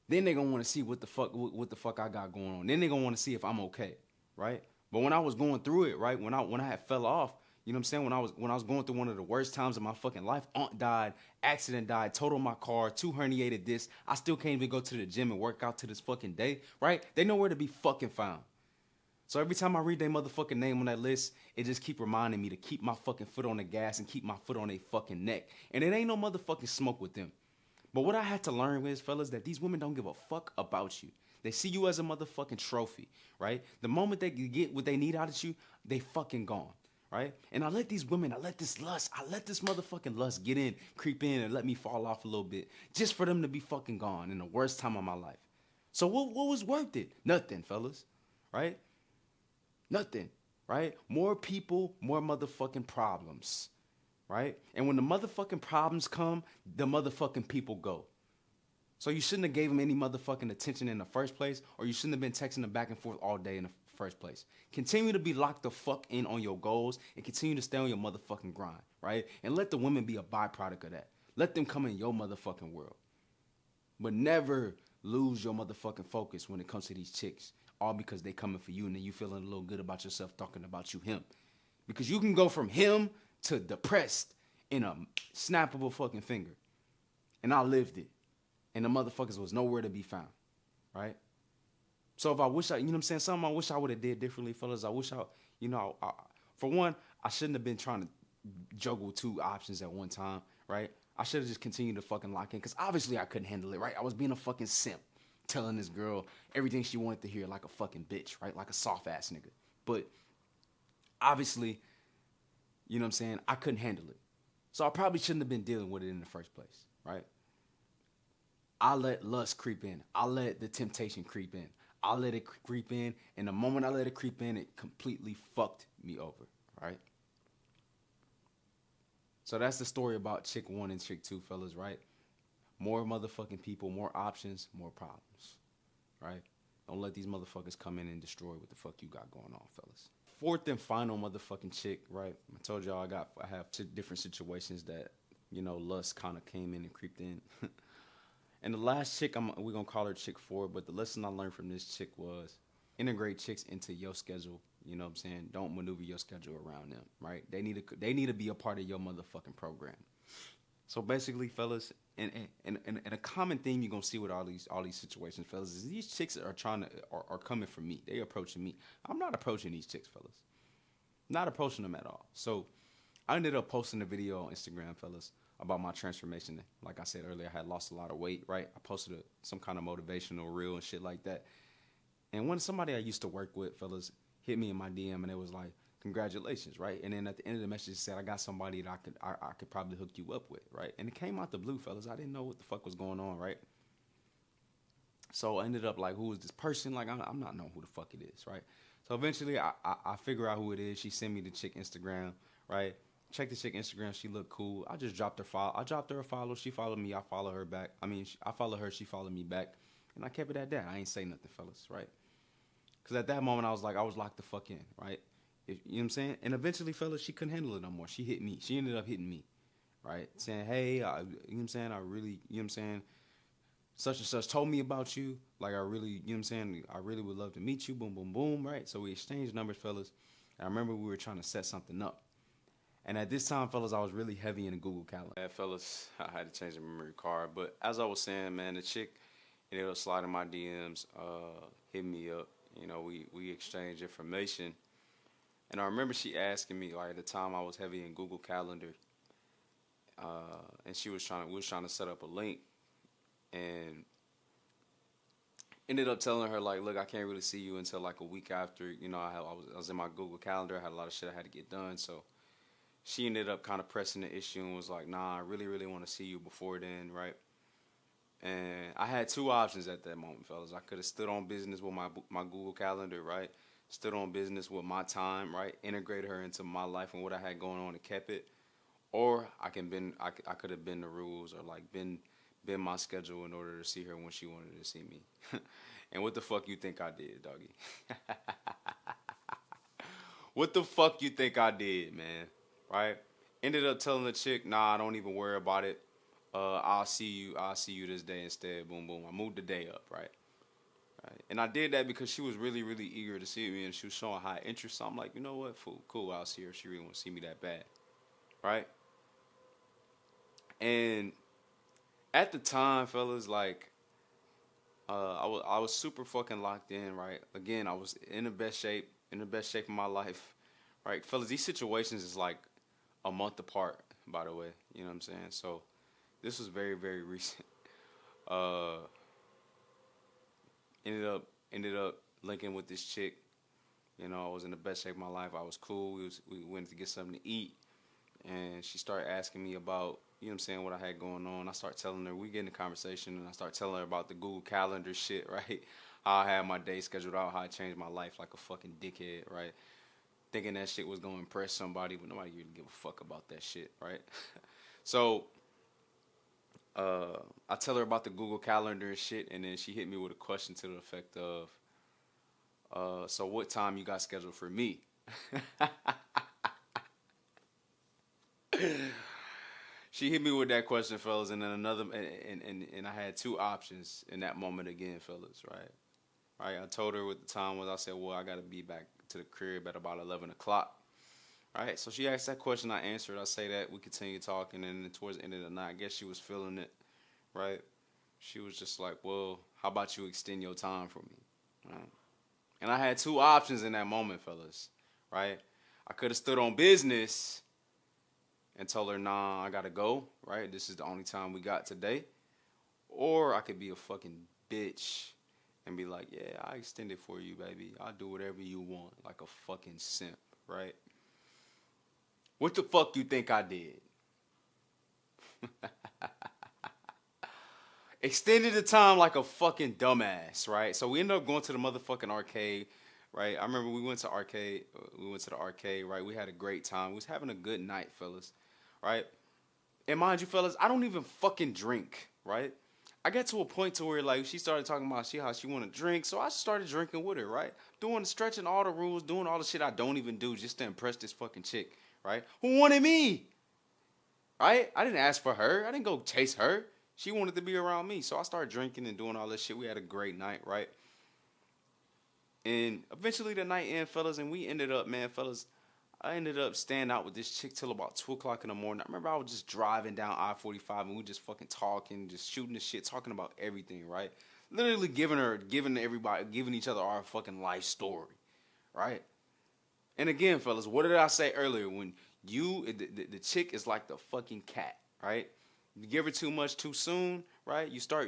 Then they gonna want to see what the fuck I got going on. Then they gonna want to see if I'm okay, right? But when I was going through it, right, when I had fell off, you know what I'm saying? When I was going through one of the worst times of my fucking life, aunt died, accident died, totaled my car, 2 herniated discs. I still can't even go to the gym and work out to this fucking day, right? They know where to be fucking found. So every time I read their motherfucking name on that list, it just keep reminding me to keep my fucking foot on the gas and keep my foot on their fucking neck. And it ain't no motherfucking smoke with them. But what I had to learn is, fellas, that these women don't give a fuck about you. They see you as a motherfucking trophy, right? The moment they get what they need out of you, they fucking gone, right? And I let this motherfucking lust get in, creep in, and let me fall off a little bit, just for them to be fucking gone in the worst time of my life. So what was worth it? Nothing, fellas, right? Nothing, right? More people, more motherfucking problems, right? And when the motherfucking problems come, the motherfucking people go. So you shouldn't have gave them any motherfucking attention in the first place, or you shouldn't have been texting them back and forth all day in the first place. Continue to be locked the fuck in on your goals and continue to stay on your motherfucking grind, right? And let the women be a byproduct of that. Let them come in your motherfucking world. But never lose your motherfucking focus when it comes to these chicks. All because they coming for you and then you feeling a little good about yourself talking about you him. Because you can go from him to depressed in a snap of a fucking finger. And I lived it. And the motherfuckers was nowhere to be found. Right? So if I wish you know what I'm saying? Something I wish I would have did differently, fellas. I wish for one, I shouldn't have been trying to juggle 2 options at one time, right? I should have just continued to fucking lock in because obviously I couldn't handle it, right? I was being a fucking simp, telling this girl everything she wanted to hear like a fucking bitch, right? Like a soft ass nigga. But obviously, you know what I'm saying? I couldn't handle it. So I probably shouldn't have been dealing with it in the first place, right? I let lust creep in. I let the temptation creep in. I let it creep in, and the moment I let it creep in, it completely fucked me over, right? So that's the story about chick 1 and chick 2, fellas, right? More motherfucking people, more options, more problems, right? Don't let these motherfuckers come in and destroy what the fuck you got going on, fellas. 4th and final motherfucking chick, right? I told y'all I have 2 different situations that, you know, lust kind of came in and creeped in. And the last chick, we're going to call her chick 4, but the lesson I learned from this chick was integrate chicks into your schedule. You know what I'm saying? Don't maneuver your schedule around them, right? They need to be a part of your motherfucking program. So basically, fellas, and a common theme you're gonna see with all these situations, fellas, is these chicks are are coming for me. They approaching me. I'm not approaching these chicks, fellas. Not approaching them at all. So I ended up posting a video on Instagram, fellas, about my transformation. Like I said earlier, I had lost a lot of weight, right? I posted some kind of motivational reel and shit like that. And when somebody I used to work with, fellas, hit me in my DM and it was like, congratulations, right? And then at the end of the message, it said, I got somebody that I could probably hook you up with, right? And it came out the blue, fellas. I didn't know what the fuck was going on, right? So I ended up like, who is this person? Like, I'm not knowing who the fuck it is, right? So eventually, I figure out who it is. She sent me the chick Instagram, right? Check the chick Instagram. She looked cool. I just dropped her follow. I dropped her a follow. She followed me. I follow her back. I mean, I follow her. She followed me back. And I kept it at that. I ain't say nothing, fellas, right? Because at that moment, I was locked the fuck in, right? You know what I'm saying? And eventually, fellas, she couldn't handle it no more. She hit me. She ended up hitting me, right? Saying, hey, you know what I'm saying? I really, you know what I'm saying? Such and such told me about you. Like, I really, you know what I'm saying? I really would love to meet you. Boom, boom, boom, right? So we exchanged numbers, fellas. And I remember we were trying to set something up. And at this time, fellas, I was really heavy in the Google Calendar. Yeah, fellas, I had to change the memory card. But as I was saying, man, the chick ended up sliding my DMs, hit me up. You know, we exchanged information. And I remember she asking me, like, at the time I was heavy in Google Calendar. And we was trying to set up a link. And ended up telling her, like, look, I can't really see you until like a week after. You know, I was in my Google Calendar. I had a lot of shit I had to get done. So she ended up kind of pressing the issue and was like, nah, I really, really want to see you before then, right? And I had two options at that moment, fellas. I could have stood on business with my Google Calendar, right? Stood on business with my time, right? Integrated her into my life and what I had going on and kept it. Or I could have been the rules or like been my schedule in order to see her when she wanted to see me. And what the fuck you think I did, doggy? What the fuck you think I did, man? Right? Ended up telling the chick, nah, don't even worry about it. I'll see you this day instead. Boom, boom. I moved the day up, right? Right. And I did that because she was really, really eager to see me and she was showing high interest. So I'm like, you know what, fool, cool, I'll see her. She really want to see me that bad. Right? And at the time, fellas, like, I was super fucking locked in, right? Again, I was in the best shape of my life, right? Fellas, these situations is like a month apart, by the way. You know what I'm saying? So this was very, very recent. Uh, ended up linking with this chick. You know, I was in the best shape of my life. I was cool. We went to get something to eat, and she started asking me about, you know what I'm saying, what I had going on. I start telling her, we get in a conversation, and I start telling her about the Google Calendar shit, right? How I had my day scheduled out, how I changed my life like a fucking dickhead, right? Thinking that shit was gonna impress somebody, but nobody really give a fuck about that shit, right? So I tell her about the Google Calendar and shit, and then she hit me with a question to the effect of, so what time you got scheduled for me? She hit me with that question, fellas, and then and I had two options in that moment again, fellas, right? Right, I told her what the time was. I said, well, I got to be back to the crib at about 11 o'clock. All right, so she asked that question. I answered. I say that. We continue talking, and then towards the end of the night, I guess she was feeling it, right? She was just like, well, how about you extend your time for me, right? And I had two options in that moment, fellas, right? I could have stood on business and told her, nah, I got to go, right? This is the only time we got today. Or I could be a fucking bitch and be like, yeah, I extend it for you, baby. I'll do whatever you want, like a fucking simp, right? What the fuck you think I did? Extended the time like a fucking dumbass, right? So we ended up going to the motherfucking arcade, right? I remember we went to the arcade, right? We had a great time. We was having a good night, fellas, right? And mind you, fellas, I don't even fucking drink, right? I got to a point to where, like, she started talking about how she want to drink, so I started drinking with her, right? Stretching all the rules, doing all the shit I don't even do just to impress this fucking chick, right? Who wanted me, right? I didn't ask for her. I didn't go chase her. She wanted to be around me, so I started drinking and doing all this shit. We had a great night, right? And eventually the night ended, fellas, and we ended up, man, fellas, I ended up staying out with this chick till about 2 o'clock in the morning. I remember I was just driving down I-45 and we just fucking talking, just shooting the shit, talking about everything, right? Literally giving everybody, giving each other our fucking life story, right? And again, fellas, what did I say earlier? When the chick is like the fucking cat, right? You give her too much too soon, right? You start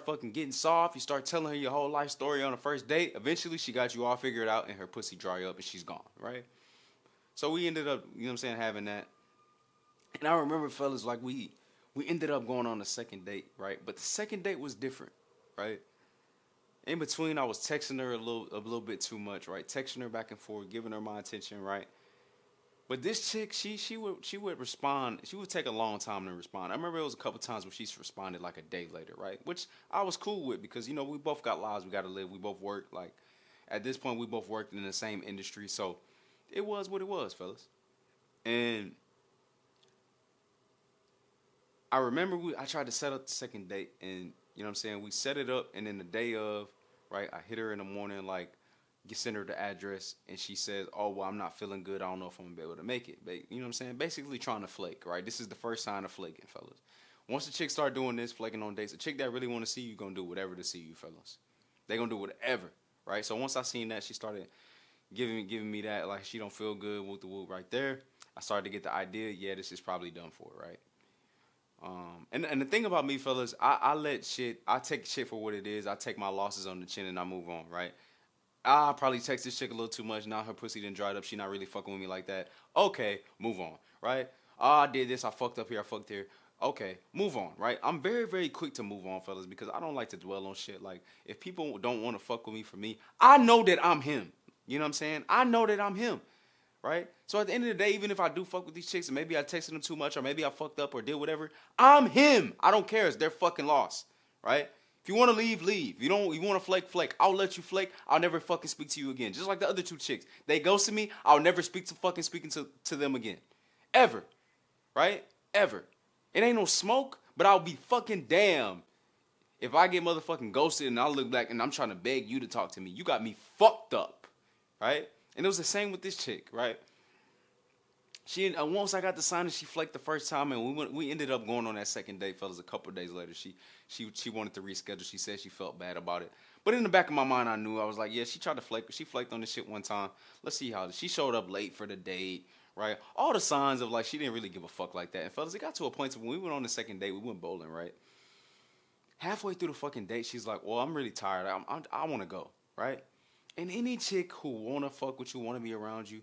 fucking getting soft. You start telling her your whole life story on the first date. Eventually, she got you all figured out, and her pussy dry up, and she's gone, right? So we ended up, you know what I'm saying, having that. And I remember, fellas, like we ended up going on a second date, right? But the second date was different, right? In between, I was texting her a little bit too much, right? Texting her back and forth, giving her my attention, right? But this chick, she would respond. She would take a long time to respond. I remember it was a couple times where she's responded like a day later, right? Which I was cool with because we both got lives we got to live. We both work like at this point we both worked in the same industry, so it was what it was, fellas. And I remember I tried to set up the second date, and you know what I'm saying, we set it up, and then the day of, right, I hit her in the morning, like, send her the address, and she says, "Oh, well, I'm not feeling good. I don't know if I'm gonna be able to make it." You know what I'm saying? Basically trying to flake, right? This is the first sign of flaking, fellas. Once the chick start doing this, flaking on dates, a chick that really want to see you gonna do whatever to see you, fellas. They gonna do whatever, right? So once I seen that, she started giving me that, like, she don't feel good, whoop the whoop right there. I started to get the idea, yeah, this is probably done for, right? And the thing about me, fellas, I take shit for what it is. I take my losses on the chin and I move on, right? I probably text this chick a little too much. Now her pussy done dried up. She not really fucking with me like that. Okay, move on, right? Oh, I did this. I fucked up here. I fucked here. Okay, move on, right? I'm very, very quick to move on, fellas, because I don't like to dwell on shit. Like, if people don't want to fuck with me for me, I know that I'm him. You know what I'm saying? I know that I'm him, right? So at the end of the day, even if I do fuck with these chicks and maybe I texted them too much or maybe I fucked up or did whatever, I'm him. I don't care. It's their fucking loss, right? If you want to leave, leave. You want to flake, flake. I'll let you flake. I'll never fucking speak to you again. Just like the other two chicks. They ghosted me. I'll never speaking to them again. Ever. Right? Ever. It ain't no smoke, but I'll be fucking damn if I get motherfucking ghosted and I look back and I'm trying to beg you to talk to me. You got me fucked up. Right? And it was the same with this chick, right? Once I got the sign and she flaked the first time, and we ended up going on that second date, fellas. A couple of days later, she wanted to reschedule. She said she felt bad about it, but in the back of my mind, I knew. I was like, yeah, she tried to flake. She flaked on this shit one time. Let's see how she showed up late for the date, right? All the signs of like she didn't really give a fuck like that. And fellas, it got to a point when we went on the second date, we went bowling, right? Halfway through the fucking date, she's like, well, I'm really tired. I want to go, right? And any chick who wanna fuck with you, wanna be around you,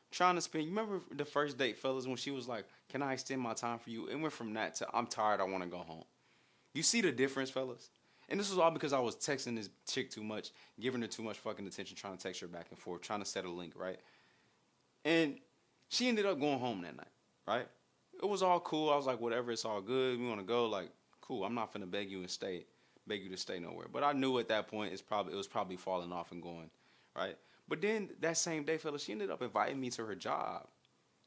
trying to spend. You remember the first date, fellas, when she was like, "Can I extend my time for you?" It went from that to, "I'm tired. I want to go home." You see the difference, fellas? And this was all because I was texting this chick too much, giving her too much fucking attention, trying to text her back and forth, trying to set a link, right? And she ended up going home that night, right? It was all cool. I was like, whatever, it's all good. We want to go. Like, cool. I'm not finna beg you to stay nowhere. But I knew at that point it was probably falling off and going, right? But then that same day, fella, she ended up inviting me to her job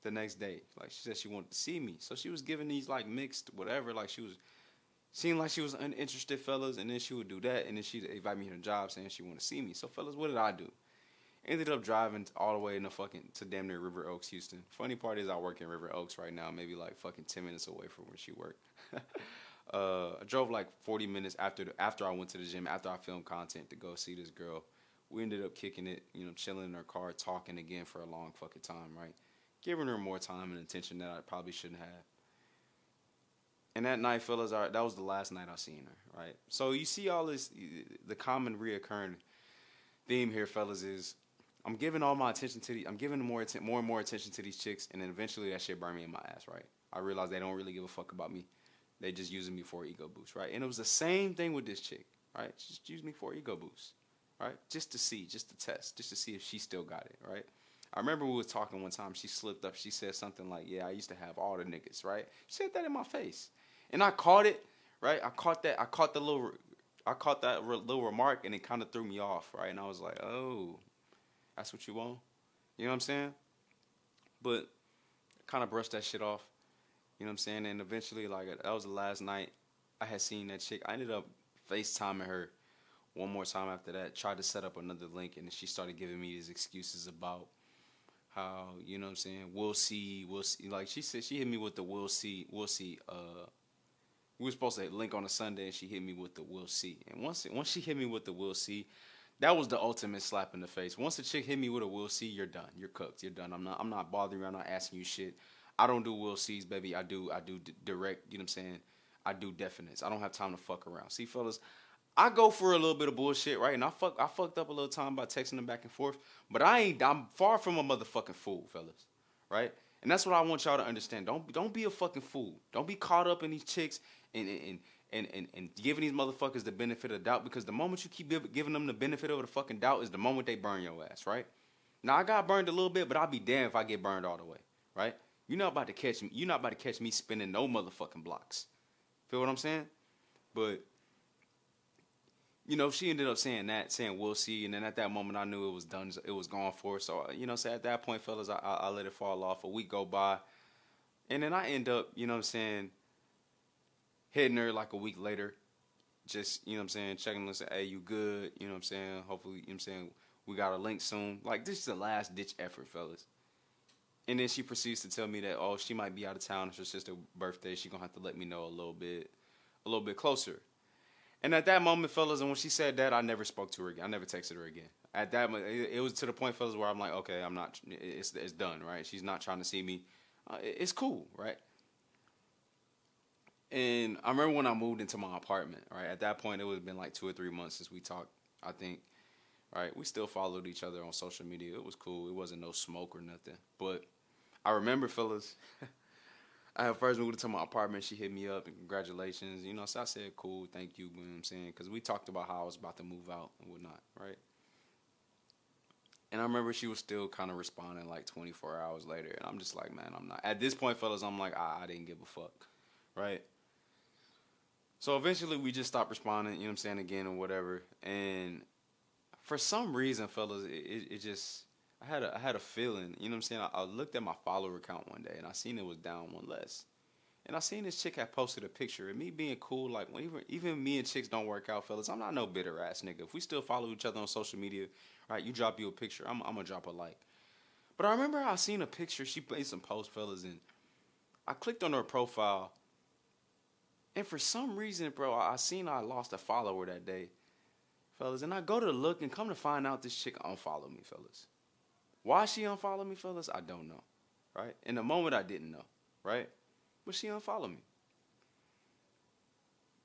the next day. Like, she said she wanted to see me. So she was giving these like mixed whatever. Like, she was seemed like she was uninterested, fellas, and then she would do that, and then she'd invite me to her job saying she wanted to see me. So, fellas, what did I do? Ended up driving all the way in the fucking to damn near River Oaks, Houston. Funny part is I work in River Oaks right now, maybe like fucking 10 minutes away from where she worked. I drove like 40 minutes after I went to the gym, after I filmed content to go see this girl. We ended up kicking it, chilling in her car, talking again for a long fucking time, right? Giving her more time and attention that I probably shouldn't have. And that night, fellas, that was the last night I seen her, right? So you see all this, the common reoccurring theme here, fellas, is I'm giving all my attention to I'm giving more and more attention to these chicks, and then eventually that shit burned me in my ass, right? I realized they don't really give a fuck about me. They just using me for an ego boost, right? And it was the same thing with this chick, right? She just used me for an ego boost, right? Just to see, just to test, just to see if she still got it, right? I remember we was talking one time. She slipped up. She said something like, "Yeah, I used to have all the niggas," right? She said that in my face, and I caught it, right? I caught that. I caught that little remark, and it kind of threw me off, right? And I was like, "Oh, that's what you want?" You know what I'm saying? But kind of brushed that shit off. You know what I'm saying? And eventually, like, that was the last night I had seen that chick. I ended up FaceTiming her one more time after that. Tried to set up another link, and she started giving me these excuses about how, you know what I'm saying, we'll see, we'll see. Like she said, she hit me with the we'll see, we'll see. We were supposed to link on a Sunday, and she hit me with the we'll see. And once she hit me with the we'll see, that was the ultimate slap in the face. Once a chick hit me with a we'll see, you're done. You're cooked. You're done. I'm not bothering you. I'm not asking you shit. I don't do we'll sees, baby. I do direct. You know what I'm saying? I do definites. I don't have time to fuck around. See, fellas, I go for a little bit of bullshit, right? And I fucked up a little time by texting them back and forth. But I'm far from a motherfucking fool, fellas. Right? And that's what I want y'all to understand. Don't be a fucking fool. Don't be caught up in these chicks and giving these motherfuckers the benefit of the doubt, because the moment you keep giving them the benefit of the fucking doubt is the moment they burn your ass, right? Now I got burned a little bit, but I'll be damned if I get burned all the way, right? You're not about to catch me. You're not about to catch me spinning no motherfucking blocks. Feel what I'm saying? But she ended up saying we'll see, and then at that moment I knew it was done, it was gone for. So so at that point, fellas, I let it fall off. A week go by, and then I end up, hitting her like a week later, just checking and say, hey, you good? Hopefully, we got a link soon. Like, this is a last ditch effort, fellas. And then she proceeds to tell me that, oh, she might be out of town. It's her sister's birthday. She gonna have to let me know a little bit closer. And at that moment, fellas, and when she said that, I never spoke to her again. I never texted her again. At that moment, it was to the point, fellas, where I'm like, okay, I'm not. It's done, right? She's not trying to see me. It's cool, right? And I remember when I moved into my apartment, right? At that point, it would have been like 2 or 3 months since we talked, I think. Right? We still followed each other on social media. It was cool. It wasn't no smoke or nothing. But I remember, fellas, I had first moved into my apartment. She hit me up and congratulations. So I said, cool, thank you. You know what I'm saying? Because we talked about how I was about to move out and whatnot, right? And I remember she was still kind of responding like 24 hours later. And I'm just like, man, I'm not. At this point, fellas, I'm like, I didn't give a fuck, right? So eventually we just stopped responding, again or whatever. And for some reason, fellas, it just, I had a feeling, I looked at my follower count one day and I seen it was down one less. And I seen this chick had posted a picture, and me being cool, like, when even me and chicks don't work out, fellas, I'm not no bitter ass nigga. If we still follow each other on social media, right, you drop you a picture, I'm gonna drop a like. But I remember I seen a picture, she made some posts, fellas, and I clicked on her profile. And for some reason, bro, I seen I lost a follower that day, fellas. And I go to look and come to find out this chick unfollowed me, fellas. Why she unfollowed me, fellas, I don't know, right? In the moment, I didn't know, right? But she unfollowed me.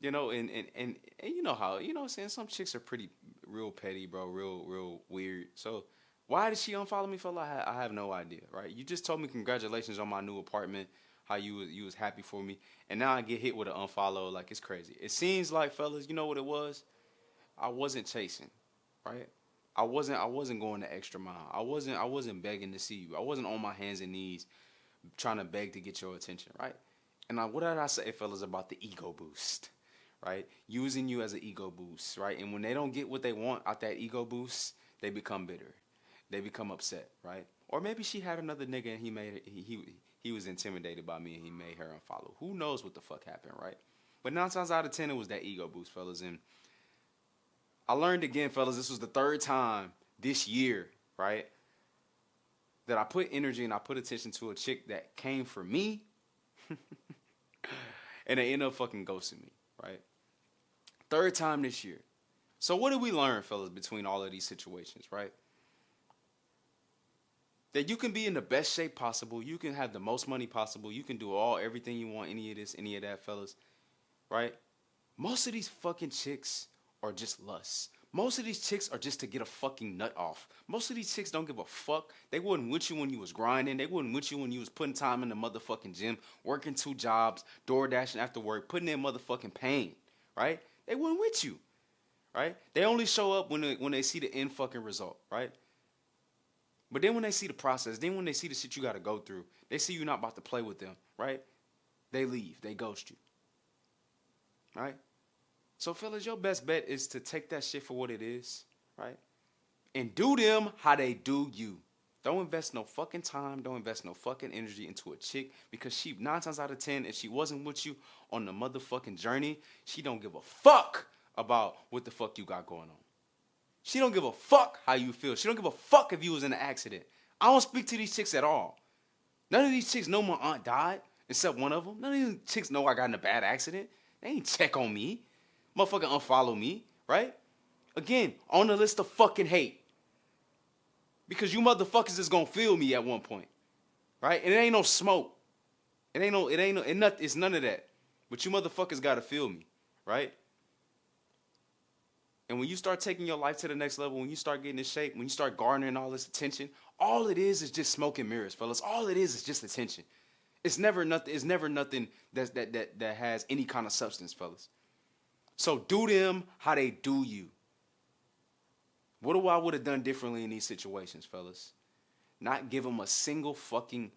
And you know how, what I'm saying? Some chicks are pretty real petty, bro, real weird. So why did she unfollow me, fella? I have no idea, right? You just told me congratulations on my new apartment, how you was happy for me, and now I get hit with an unfollow. Like, it's crazy. It seems like, fellas, you know what it was? I wasn't chasing, right? I wasn't going the extra mile. I wasn't begging to see you. I wasn't on my hands and knees trying to beg to get your attention, right? And what did I say, fellas, about the ego boost, right? Using you as an ego boost, right? And when they don't get what they want out that ego boost, they become bitter. They become upset, right? Or maybe she had another nigga and he was intimidated by me and he made her unfollow. Who knows what the fuck happened, right? But 9 times out of 10, it was that ego boost, fellas. And I learned again, fellas, this was the 3rd time this year, right, that I put energy and I put attention to a chick that came for me and they ended up fucking ghosting me, right? 3rd time this year. So what did we learn, fellas, between all of these situations, right? That you can be in the best shape possible. You can have the most money possible. You can do everything you want, any of this, any of that, fellas, right? Most of these fucking chicks are just lust. Most of these chicks are just to get a fucking nut off. Most of these chicks don't give a fuck. They wasn't with you when you was grinding. They wasn't with you when you was putting time in the motherfucking gym, working 2 jobs, door dashing after work, putting in motherfucking pain, right? They wasn't with you, right? They only show up when they see the end fucking result, right? But then when they see the process, then when they see the shit you got to go through, they see you not about to play with them, right? They leave. They ghost you, right? So, fellas, your best bet is to take that shit for what it is, right? And do them how they do you. Don't invest no fucking time. Don't invest no fucking energy into a chick, because she, 9 times out of 10, if she wasn't with you on the motherfucking journey, she don't give a fuck about what the fuck you got going on. She don't give a fuck how you feel. She don't give a fuck if you was in an accident. I don't speak to these chicks at all. None of these chicks know my aunt died, except one of them. None of these chicks know I got in a bad accident. They ain't check on me. Motherfucker unfollow me, right? Again, on the list of fucking hate. Because you motherfuckers is gonna feel me at one point, right? And it ain't no smoke. It's none of that. But you motherfuckers gotta feel me, right? And when you start taking your life to the next level, when you start getting in shape, when you start garnering all this attention, all it is just smoke and mirrors, fellas. All it is just attention. It's never nothing. It's never nothing that has any kind of substance, fellas. So do them how they do you. What do I would have done differently in these situations, fellas? Not give them a single fucking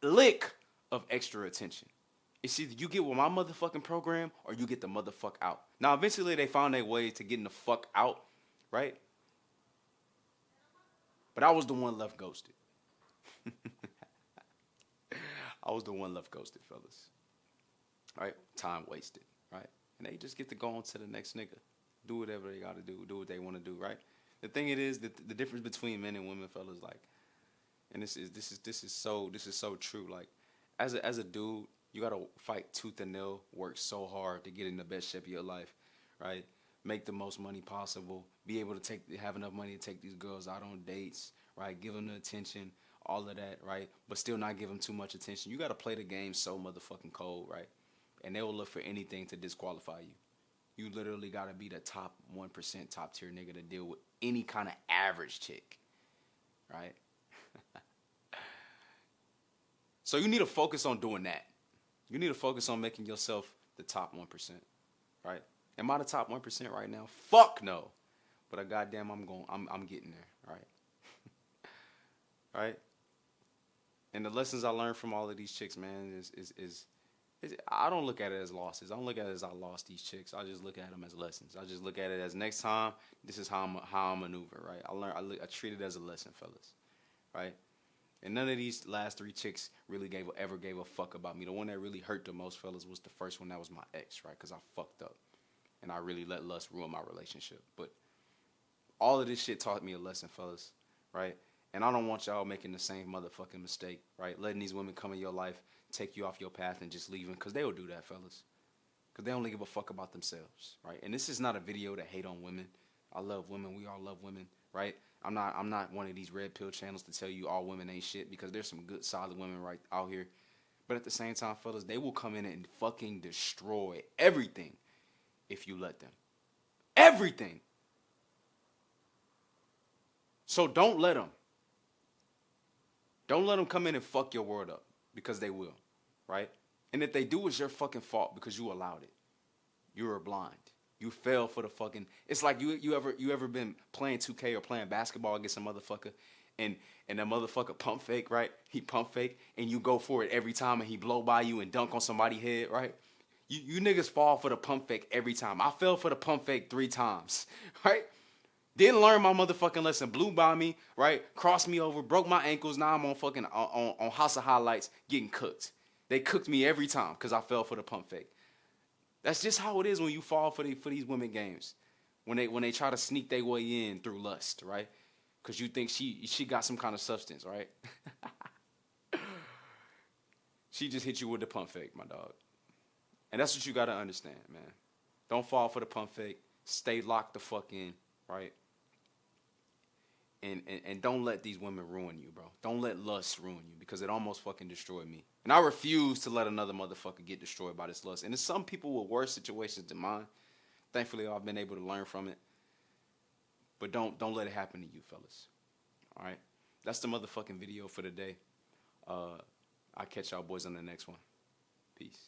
lick of extra attention. It's either you get with my motherfucking program or you get the motherfuck out. Now, eventually they found their way to getting the fuck out, right? But I was the one left ghosted. I was the one left ghosted, fellas. Right? Time wasted, right? And they just get to go on to the next nigga. Do whatever they gotta do what they wanna do, right? The thing it is, the difference between men and women, fellas, like, and this is so true. Like, as a dude, you gotta fight tooth and nail, work so hard to get in the best shape of your life, right? Make the most money possible, be able to have enough money to take these girls out on dates, right? Give them the attention, all of that, right? But still not give them too much attention. You gotta play the game so motherfucking cold, right? And they will look for anything to disqualify you. You literally gotta be the top 1%, top tier nigga to deal with any kind of average chick, right? So you need to focus on doing that. You need to focus on making yourself the top 1%, right? Am I the top 1% right now? Fuck no. But goddamn, I'm getting there, right? Right? And the lessons I learned from all of these chicks, man, is I don't look at it as losses. I don't look at it as I lost these chicks. I just look at them as lessons. I just look at it as next time, this is how I maneuver, right? I treat it as a lesson, fellas, right? And none of these last 3 chicks really ever gave a fuck about me. The one that really hurt the most, fellas, was the first one. That was my ex, right? Because I fucked up. And I really let lust ruin my relationship. But all of this shit taught me a lesson, fellas, right? And I don't want y'all making the same motherfucking mistake, right? Letting these women come in your life, take you off your path, and just leaving. Because they will do that, fellas. Because they only give a fuck about themselves, right? And this is not a video to hate on women. I love women. We all love women, right? I'm not one of these red pill channels to tell you all women ain't shit, because there's some good, solid women right out here. But at the same time, fellas, they will come in and fucking destroy everything if you let them. Everything. So don't let them. Don't let them come in and fuck your world up, because they will, right? And if they do, it's your fucking fault because you allowed it. You were blind. You fell for the fucking. It's like you ever been playing 2K or playing basketball against a motherfucker, and that motherfucker pump fake, right? He pump fake, and you go for it every time, and he blow by you and dunk on somebody's head, right? You niggas fall for the pump fake every time. I fell for the pump fake 3 times, right? Didn't learn my motherfucking lesson. Blew by me, right? Crossed me over, broke my ankles. Now I'm on fucking on House of Highlights getting cooked. They cooked me every time because I fell for the pump fake. That's just how it is when you fall for these women games. When they try to sneak their way in through lust, right? Because you think she got some kind of substance, right? She just hit you with the pump fake, my dog. And that's what you got to understand, man. Don't fall for the pump fake. Stay locked the fuck in, right? And don't let these women ruin you, bro. Don't let lust ruin you, because it almost fucking destroyed me. And I refuse to let another motherfucker get destroyed by this lust. And there's some people with worse situations than mine. Thankfully, I've been able to learn from it. But don't let it happen to you, fellas. All right? That's the motherfucking video for today. I'll catch y'all boys on the next one. Peace.